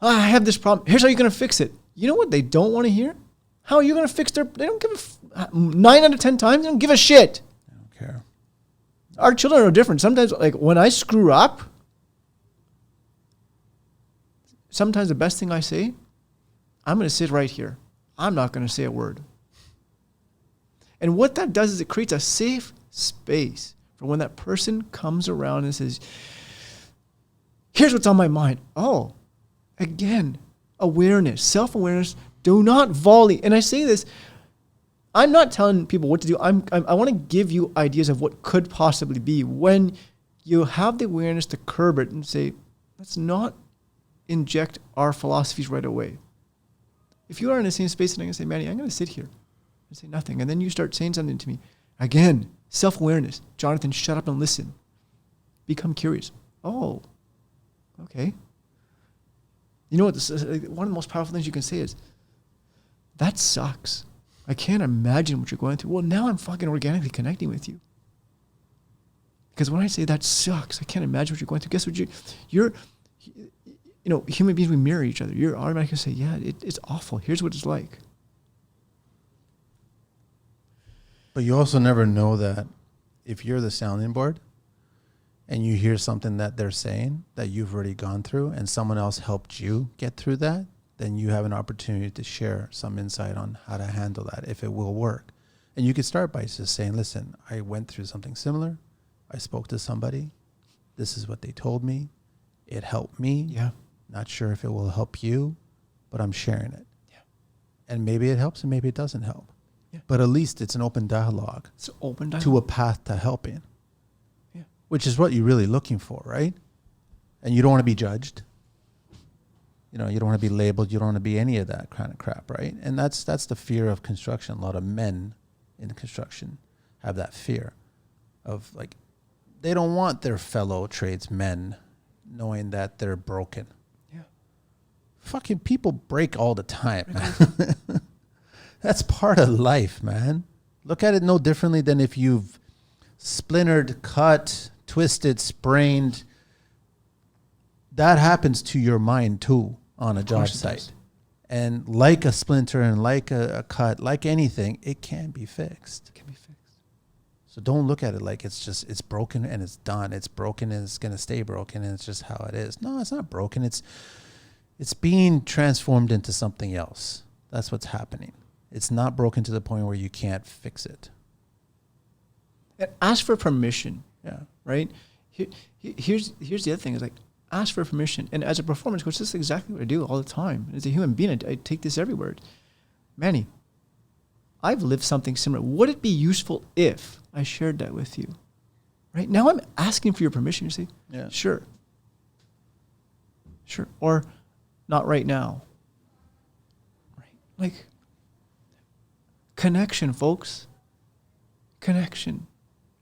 I have this problem. Here's how you're going to fix it. You know what they don't want to hear? How are you going to fix their... They don't give a... 9 out of 10 times, they don't give a shit.
I don't care.
Our children are different. Sometimes, like, when I screw up, sometimes the best thing I say, I'm going to sit right here. I'm not going to say a word. And what that does is it creates a safe space for when that person comes around and says, here's what's on my mind. Oh, again, awareness, self-awareness. Do not volley. And I say this, I'm not telling people what to do. I want to give you ideas of what could possibly be when you have the awareness to curb it and say, let's not inject our philosophies right away. If you are in the same space and I'm going to say, Manny, I'm going to sit here and say nothing. And then you start saying something to me. Again, self-awareness. Jonathan, shut up and listen. Become curious. Oh, okay. You know what? One of the most powerful things you can say is, that sucks. I can't imagine what you're going through. Well, now I'm fucking organically connecting with you. Because when I say that sucks, I can't imagine what you're going through. Guess what? You're human beings, we mirror each other. You're automatically going to say, yeah, it's awful. Here's what it's like.
But you also never know that if you're the sounding board and you hear something that they're saying that you've already gone through and someone else helped you get through that, then you have an opportunity to share some insight on how to handle that, if it will work. And you could start by just saying, listen, I went through something similar. I spoke to somebody. This is what they told me. It helped me.
Yeah.
Not sure if it will help you, but I'm sharing it.
Yeah.
And maybe it helps and maybe it doesn't help.
Yeah.
But at least it's an open dialogue.
It's an open dialogue.
To a path to helping.
Yeah.
Which is what you're really looking for, right? And you don't want to be judged. You don't want to be labeled. You don't want to be any of that kind of crap, right? And that's the fear of construction. A lot of men in construction have that fear of, like, they don't want their fellow tradesmen knowing that they're broken.
Yeah.
Fucking people break all the time, man. That's part of life, man. Look at it no differently than if you've splintered, cut, twisted, sprained. That happens to your mind too on a job site. And like a splinter and like a cut, like anything, it can be fixed.
It can be fixed.
So don't look at it like it's broken and it's done. It's broken and it's going to stay broken and it's just how it is. No, it's not broken. It's being transformed into something else. That's what's happening. It's not broken to the point where you can't fix it.
And ask for permission.
Yeah.
Right? Here's the other thing is, like, ask for permission. And as a performance coach, this is exactly what I do all the time. As a human being, I take this everywhere. Manny, I've lived something similar. Would it be useful if I shared that with you? Right? Now I'm asking for your permission. You say,
yeah,
sure. Sure. Or not right now. Right? Like, connection, folks. Connection.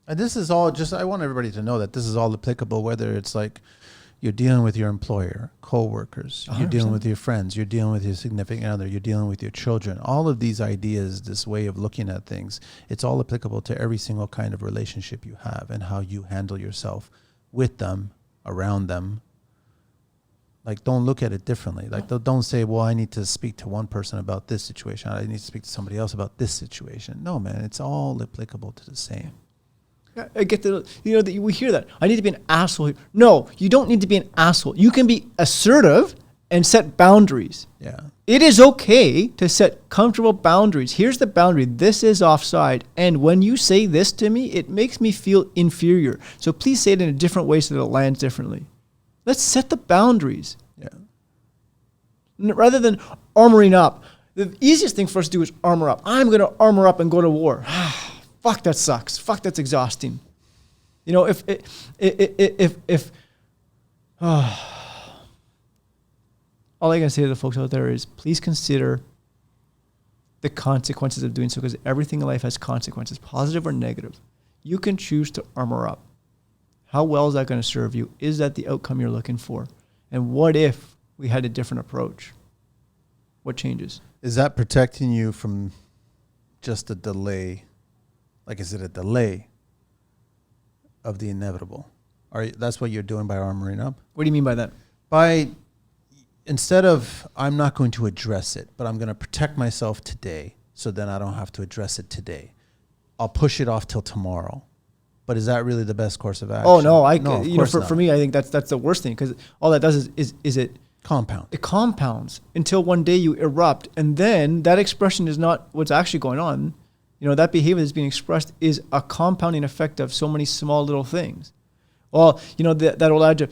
And this is all just, I want everybody to know that this is all applicable, whether it's like you're dealing with your employer, co-workers, you're
100%.
dealing with your friends, you're dealing with your significant other, you're dealing with your children. All of these ideas, this way of looking at things, it's all applicable to every single kind of relationship you have and how you handle yourself with them, around them. Like, don't look at it differently. Like, don't say, well, I need to speak to one person about this situation. I need to speak to somebody else about this situation. No, man, it's all applicable to the same.
I get we hear that. I need to be an asshole. No, you don't need to be an asshole. You can be assertive and set boundaries.
Yeah.
It is okay to set comfortable boundaries. Here's the boundary. This is offside. And when you say this to me, it makes me feel inferior. So please say it in a different way so that it lands differently. Let's set the boundaries.
Yeah.
Rather than armoring up. The easiest thing for us to do is armor up. I'm going to armor up and go to war. Fuck, that sucks. Fuck, that's exhausting. All I can say to the folks out there is, please consider the consequences of doing so, because everything in life has consequences, positive or negative. You can choose to armor up. How well is that going to serve you? Is that the outcome you're looking for? And what if we had a different approach? What changes?
Is that protecting you from just a delay? Like, is it a delay of the inevitable? That's what you're doing by armoring up?
What do you mean by that?
By, instead of, I'm not going to address it, but I'm going to protect myself today, so then I don't have to address it today. I'll push it off till tomorrow. But is that really the best course of action?
Oh, no. For me, I think that's the worst thing, because all that does is it
compound.
It compounds until one day you erupt, and then that expression is not what's actually going on. That behavior that's being expressed is a compounding effect of so many small little things. Well, that old adage,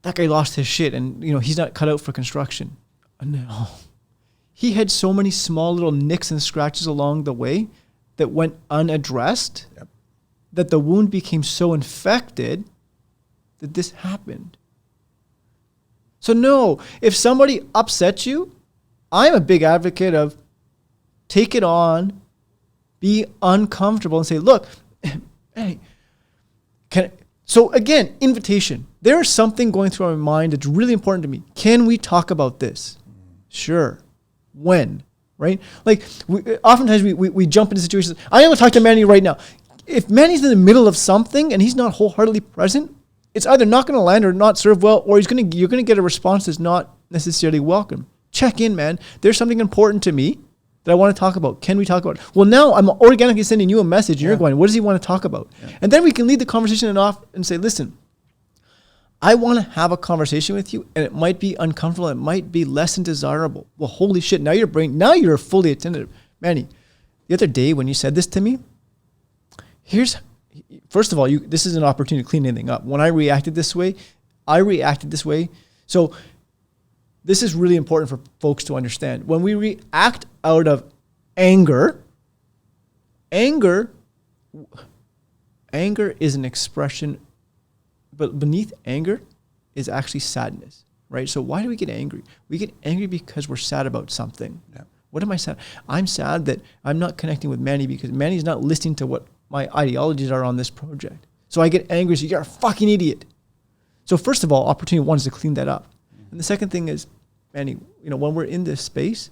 that guy lost his shit and, he's not cut out for construction. No. He had so many small little nicks and scratches along the way that went unaddressed,
yep,
that the wound became so infected that this happened. So no, if somebody upsets you, I'm a big advocate of take it on, be uncomfortable and say, look, hey, so again, invitation. There's something going through my mind that's really important to me. Can we talk about this? Sure. When? Right? Like, oftentimes we jump into situations. I want to talk to Manny right now. if Manny's in the middle of something and he's not wholeheartedly present, it's either not going to land or not serve well, or you're going to get a response that's not necessarily welcome. Check in, man. There's something important to me that I want to talk about. Can we talk about it? Well, now I'm organically sending you a message and you're going, what does he want to talk about? Yeah. And then we can lead the conversation off and say, listen, I want to have a conversation with you, and it might be uncomfortable. It might be less than desirable. Well, holy shit. Now you're fully attentive. Manny, the other day when you said this to me, first of all, this is an opportunity to clean anything up. When I reacted this way. So this is really important for folks to understand. When we react out of anger is an expression, but beneath anger is actually sadness, right? So why do we get angry? We get angry because we're sad about something. Yeah. What am I sad? I'm sad that I'm not connecting with Manny because Manny's not listening to what my ideologies are on this project. So I get angry, so you're a fucking idiot. So first of all, opportunity one is to clean that up. And the second thing is, Manny, when we're in this space,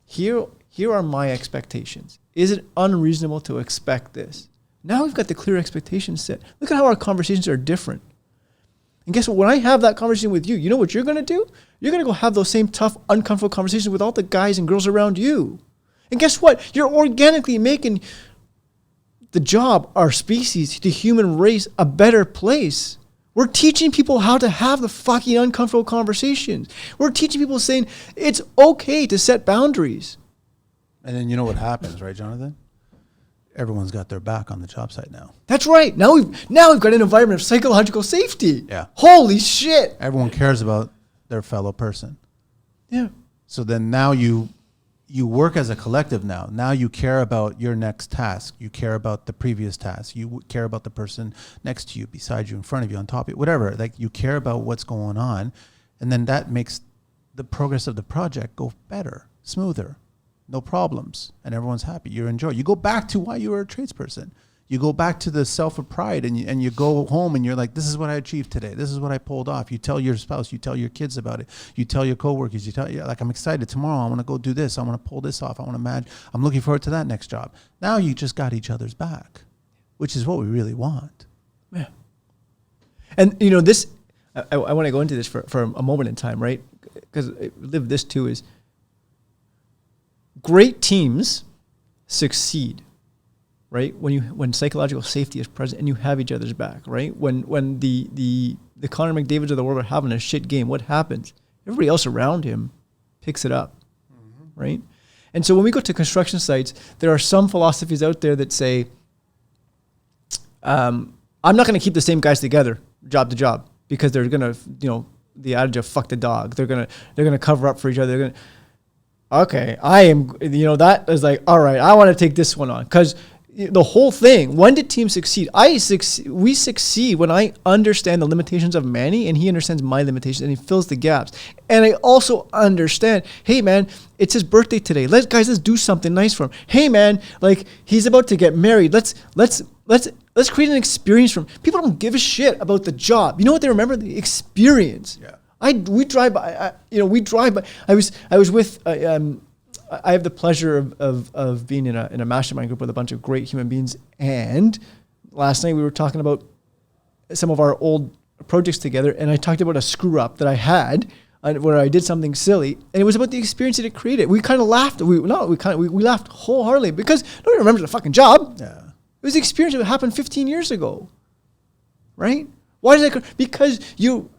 here are my expectations. Is it unreasonable to expect this? Now we've got the clear expectations set. Look at how our conversations are different. And guess what? When I have that conversation with you, you know what you're going to do? You're going to go have those same tough, uncomfortable conversations with all the guys and girls around you. And guess what? You're organically making the job, our species, the human race, a better place. We're teaching people how to have the fucking uncomfortable conversations. We're teaching people saying it's okay to set boundaries.
And then you know what happens, right, Jonathan? Everyone's got their back on the job site now.
That's right. Now we've got an environment of psychological safety.
Yeah.
Holy shit.
Everyone cares about their fellow person.
Yeah.
So then now you work as a collective now. Now you care about your next task. You care about the previous task. You care about the person next to you, beside you, in front of you, on top of you, whatever. Like you care about what's going on. And then that makes the progress of the project go better, smoother. No problems, and everyone's happy. You enjoy. You go back to why you were a tradesperson. You go back to the self of pride, and you go home, and you're like, "This is what I achieved today. This is what I pulled off." You tell your spouse, you tell your kids about it. You tell your coworkers. You tell, like, "I'm excited tomorrow. I want to go do this. I want to pull this off. I want to imagine. I'm looking forward to that next job." Now you just got each other's back, which is what we really want.
Yeah. And this, I want to go into this for a moment in time, right? Because live this too is. Great teams succeed, right? When psychological safety is present and you have each other's back, right? When the Connor McDavids of the world are having a shit game, what happens? Everybody else around him picks it up, right? And so when we go to construction sites, there are some philosophies out there that say, I'm not going to keep the same guys together, job to job, because they're going to, the adage of fuck the dog. They're going to cover up for each other. They're going to. Okay, I am, that is like, all right, I want to take this one on. Because the whole thing, when did teams succeed? We succeed when I understand the limitations of Manny and he understands my limitations and he fills the gaps. And I also understand, hey man, it's his birthday today. Let's do something nice for him. Hey man, like he's about to get married. Let's create an experience for him. People don't give a shit about the job. You know what they remember? The experience.
Yeah.
We drive by. I was with. I have the pleasure of being in a mastermind group with a bunch of great human beings. And last night we were talking about some of our old projects together, and I talked about a screw up that I had where I did something silly, and it was about the experience that it created. We kind of laughed. We laughed wholeheartedly because nobody remembers the fucking job.
Yeah,
it was the experience that happened 15 years ago, right? Why did that? Because you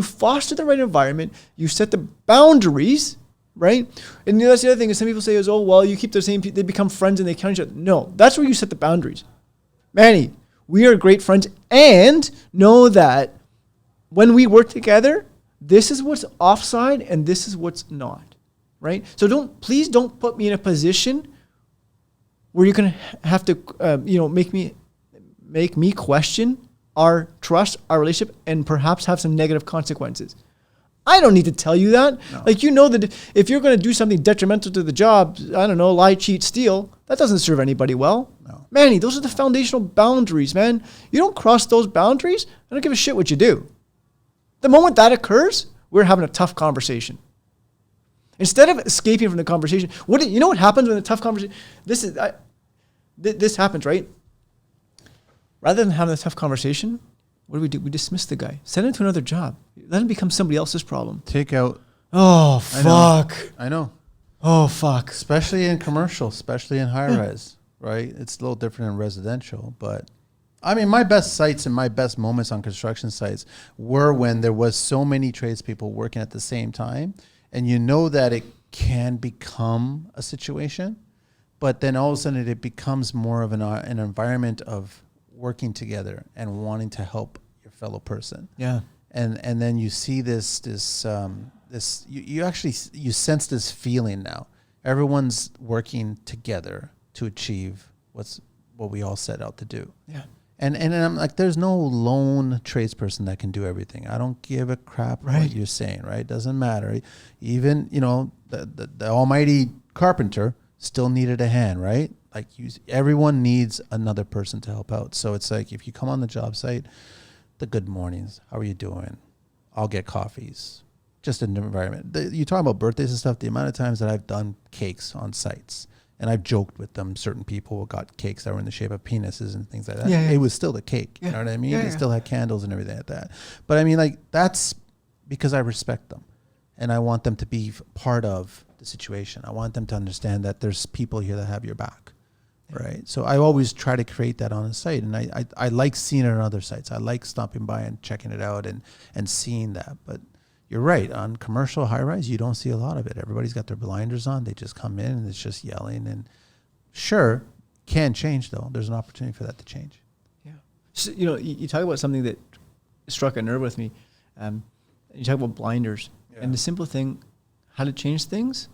foster the right environment, you set the boundaries, right? And that's the other thing is some people say is, oh, well, you keep the same people, they become friends and they count each other. No, that's where you set the boundaries. Manny, we are great friends and know that when we work together, this is what's offside and this is what's not, right? So please don't put me in a position where you're going to have to, make me question our trust, our relationship, and perhaps have some negative consequences. I don't need to tell you that. No. Like, that if you're going to do something detrimental to the job, I don't know, lie, cheat, steal, that doesn't serve anybody well.
No.
Manny, those are the foundational boundaries, man. You don't cross those boundaries, I don't give a shit what you do. The moment that occurs, we're having a tough conversation. Instead of escaping from the conversation, what happens when a tough conversation, this happens, right? rather than having a tough conversation, what do? We dismiss the guy. Send him to another job. Let him become somebody else's problem.
Take out.
Oh, fuck.
I know.
Oh, fuck.
Especially in commercial, especially in high rise, right? It's a little different in residential, but I mean, my best sites and my best moments on construction sites were when there was so many tradespeople working at the same time, and you know that it can become a situation, but then all of a sudden it becomes more of an environment of working together and wanting to help your fellow person.
Yeah.
And then you see this you actually sense this feeling now. Everyone's working together to achieve what we all set out to do.
Yeah.
And I'm like, there's no lone tradesperson that can do everything. I don't give a crap what you're saying, right? Doesn't matter. Even, the almighty carpenter still needed a hand, right? Like everyone needs another person to help out. So it's like, if you come on the job site, the good mornings, how are you doing? I'll get coffees. Just an environment. You talk about birthdays and stuff, the amount of times that I've done cakes on sites, and I've joked with them, certain people got cakes that were in the shape of penises and things like that.
Yeah.
It was still the cake. You know what I mean? They still had candles and everything like that. But I mean, like, that's because I respect them and I want them to be part of the situation. I want them to understand that there's people here that have your back. Right. So I always try to create that on a site, and I like seeing it on other sites. I like stopping by and checking it out and seeing that. But you're right, on commercial high rise, you don't see a lot of it. Everybody's got their blinders on. They just come in and it's just yelling. And sure, can change though. There's an opportunity for that to change.
Yeah. So, you talk about something that struck a nerve with me. You talk about blinders and the simple thing, how to change things.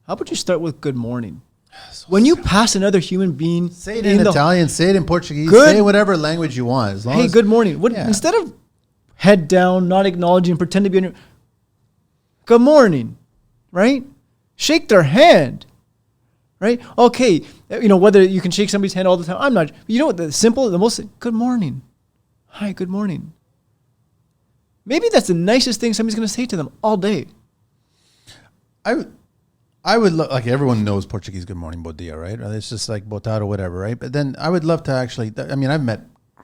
How about you start with good morning? So when you pass another human being,
say it in Italian, say it in Portuguese, say whatever language you want. As long as
good morning. Instead of head down, not acknowledging, pretend to be good morning, right? Shake their hand, right? Okay, whether you can shake somebody's hand all the time, I'm not. You know what? The most good morning. Hi, good morning. Maybe that's the nicest thing somebody's going to say to them all day.
I would like everyone knows Portuguese good morning, bom dia, right? It's just like botar or whatever, right? But then I would love to actually, I've met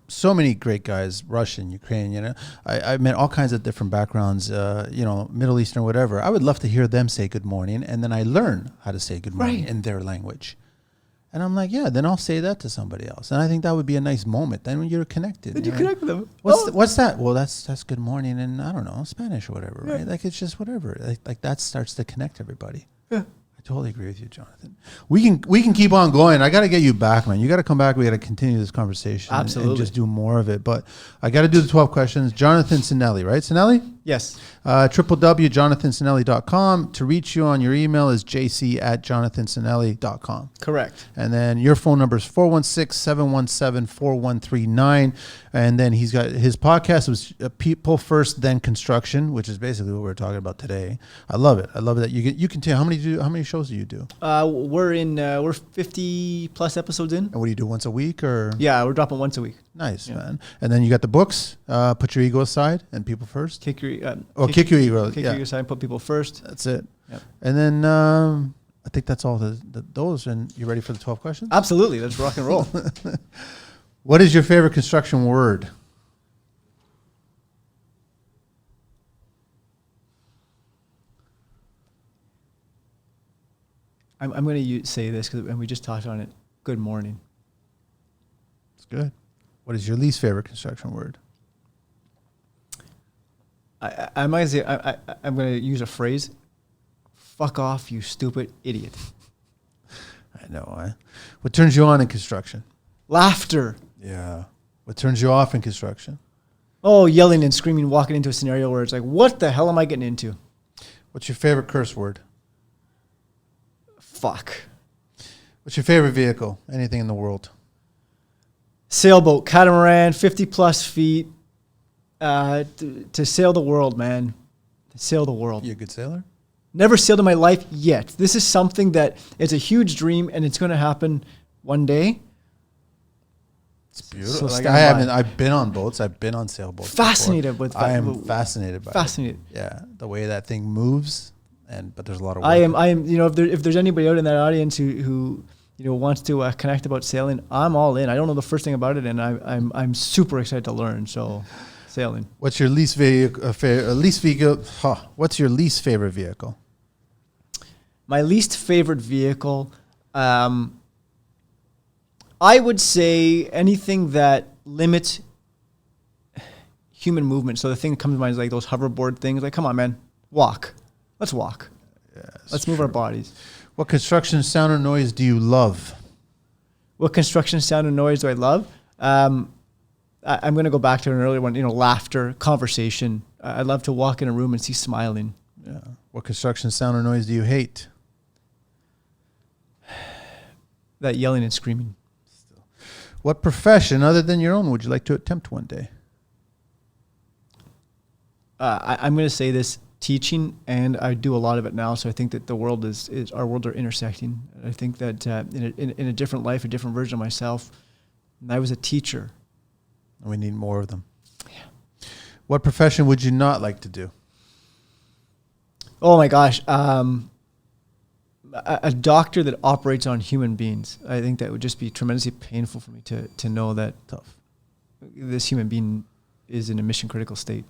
so many great guys, Russian, Ukrainian, I've met all kinds of different backgrounds, Middle Eastern, whatever. I would love to hear them say good morning, and then I learn how to say good morning in their language. And I'm like, then I'll say that to somebody else. And I think that would be a nice moment. Then when you're connected.
Then you connect with them.
What's that? Well, that's good morning in, I don't know, Spanish or whatever, right? Like, it's just whatever. Like that starts to connect everybody. Yeah. I totally agree with you, Jonathan. We can keep on going. I got to get you back, man. You got to come back. We got to continue this conversation.
Absolutely.
And just do more of it. But I got to do the 12 questions. Jonathan Cinelli, right? Cinelli?
Yes.
www.jonathancinelli.com. To reach you on your email is jc@jonathancinelli.com.
Correct.
And then your phone number is 416-717-4139. And then he's got his podcast was People First, Then Construction, which is basically what we're talking about today. I love it. I love that you can tell how many shows do you do?
We're 50 plus episodes in.
And what do you do, once a week or?
Yeah, we're dropping once a week.
Nice, man. And then you got the books, Put Your Ego Aside and People First.
Kick your ego.
Kick your ego.
Kick your ego aside, put people first.
That's it.
Yep.
And then I think that's all those. And you ready for the 12 questions?
Absolutely. Let's rock and roll.
What is your favorite construction word?
I'm going to say this and we just talked on it. Good morning.
It's good. What is your least favorite construction word?
I might say I'm going to use a phrase. Fuck off, you stupid idiot.
I know. What turns you on in construction?
Laughter.
Yeah. What turns you off in construction?
Oh, yelling and screaming, walking into a scenario where it's like, what the hell am I getting into?
What's your favorite curse word?
Fuck.
What's your favorite vehicle? Anything in the world?
Sailboat, catamaran, 50 plus feet. To sail the world, man. To sail the world.
You a good sailor?
Never sailed in my life yet. This is something that is a huge dream, and it's going to happen one day.
It's beautiful.
So
I've been on boats. I've been on sailboats.
Fascinated with that.
I am fascinated by
Fascinated.
it. Yeah, the way that thing moves, but there's a lot of work.
I am. If there's anybody out in that audience who wants to connect about sailing, I'm all in. I don't know the first thing about it, and I'm super excited to learn. So, sailing.
What's your least vehicle? What's your least favorite vehicle?
My least favorite vehicle, I would say anything that limits human movement. So the thing that comes to mind is like those hoverboard things. Like, come on, man, walk. Let's walk. Let's move our bodies.
What construction sound or noise do you love?
What construction sound and noise do I love? I'm going to go back to an earlier one. Laughter, conversation. I love to walk in a room and see smiling.
Yeah. What construction sound or noise do you hate?
That yelling and screaming.
What profession other than your own would you like to attempt one day?
I'm going to say this: teaching, and I do a lot of it now. So I think that the world our worlds are intersecting. I think that in a different life, a different version of myself, I was a teacher.
We need more of them. Yeah. What profession would you not like to do?
Oh my gosh. A doctor that operates on human beings. I think that would just be tremendously painful for me to know that this human being is in a mission critical state.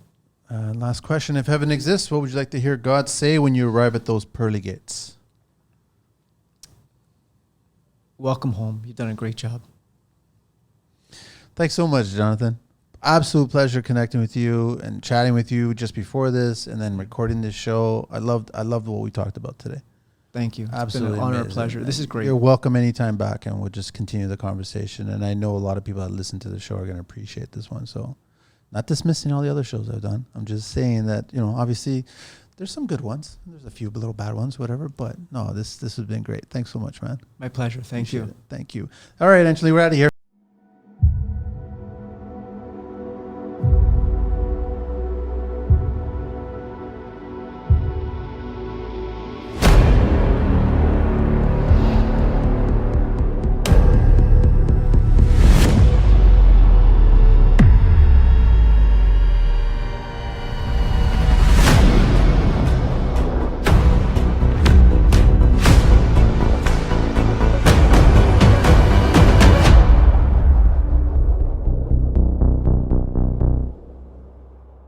Last question. If heaven exists, what would you like to hear God say when you arrive at those pearly gates?
Welcome home. You've done a great job.
Thanks so much, Jonathan. Absolute pleasure connecting with you and chatting with you just before this and then recording this show. I loved what we talked about today.
Thank you.
Absolutely.
It's been an honor and
amazing.
pleasure. This is great.
You're welcome anytime back, and we'll just continue the conversation. And I know a lot of people that listen to the show are going to appreciate this one. So not dismissing all the other shows I've done. I'm just saying that, obviously there's some good ones. There's a few little bad ones, whatever. But no, this has been great. Thanks so much, man.
My pleasure. Thank you.
Thank you. All right, Anjali, we're out of here.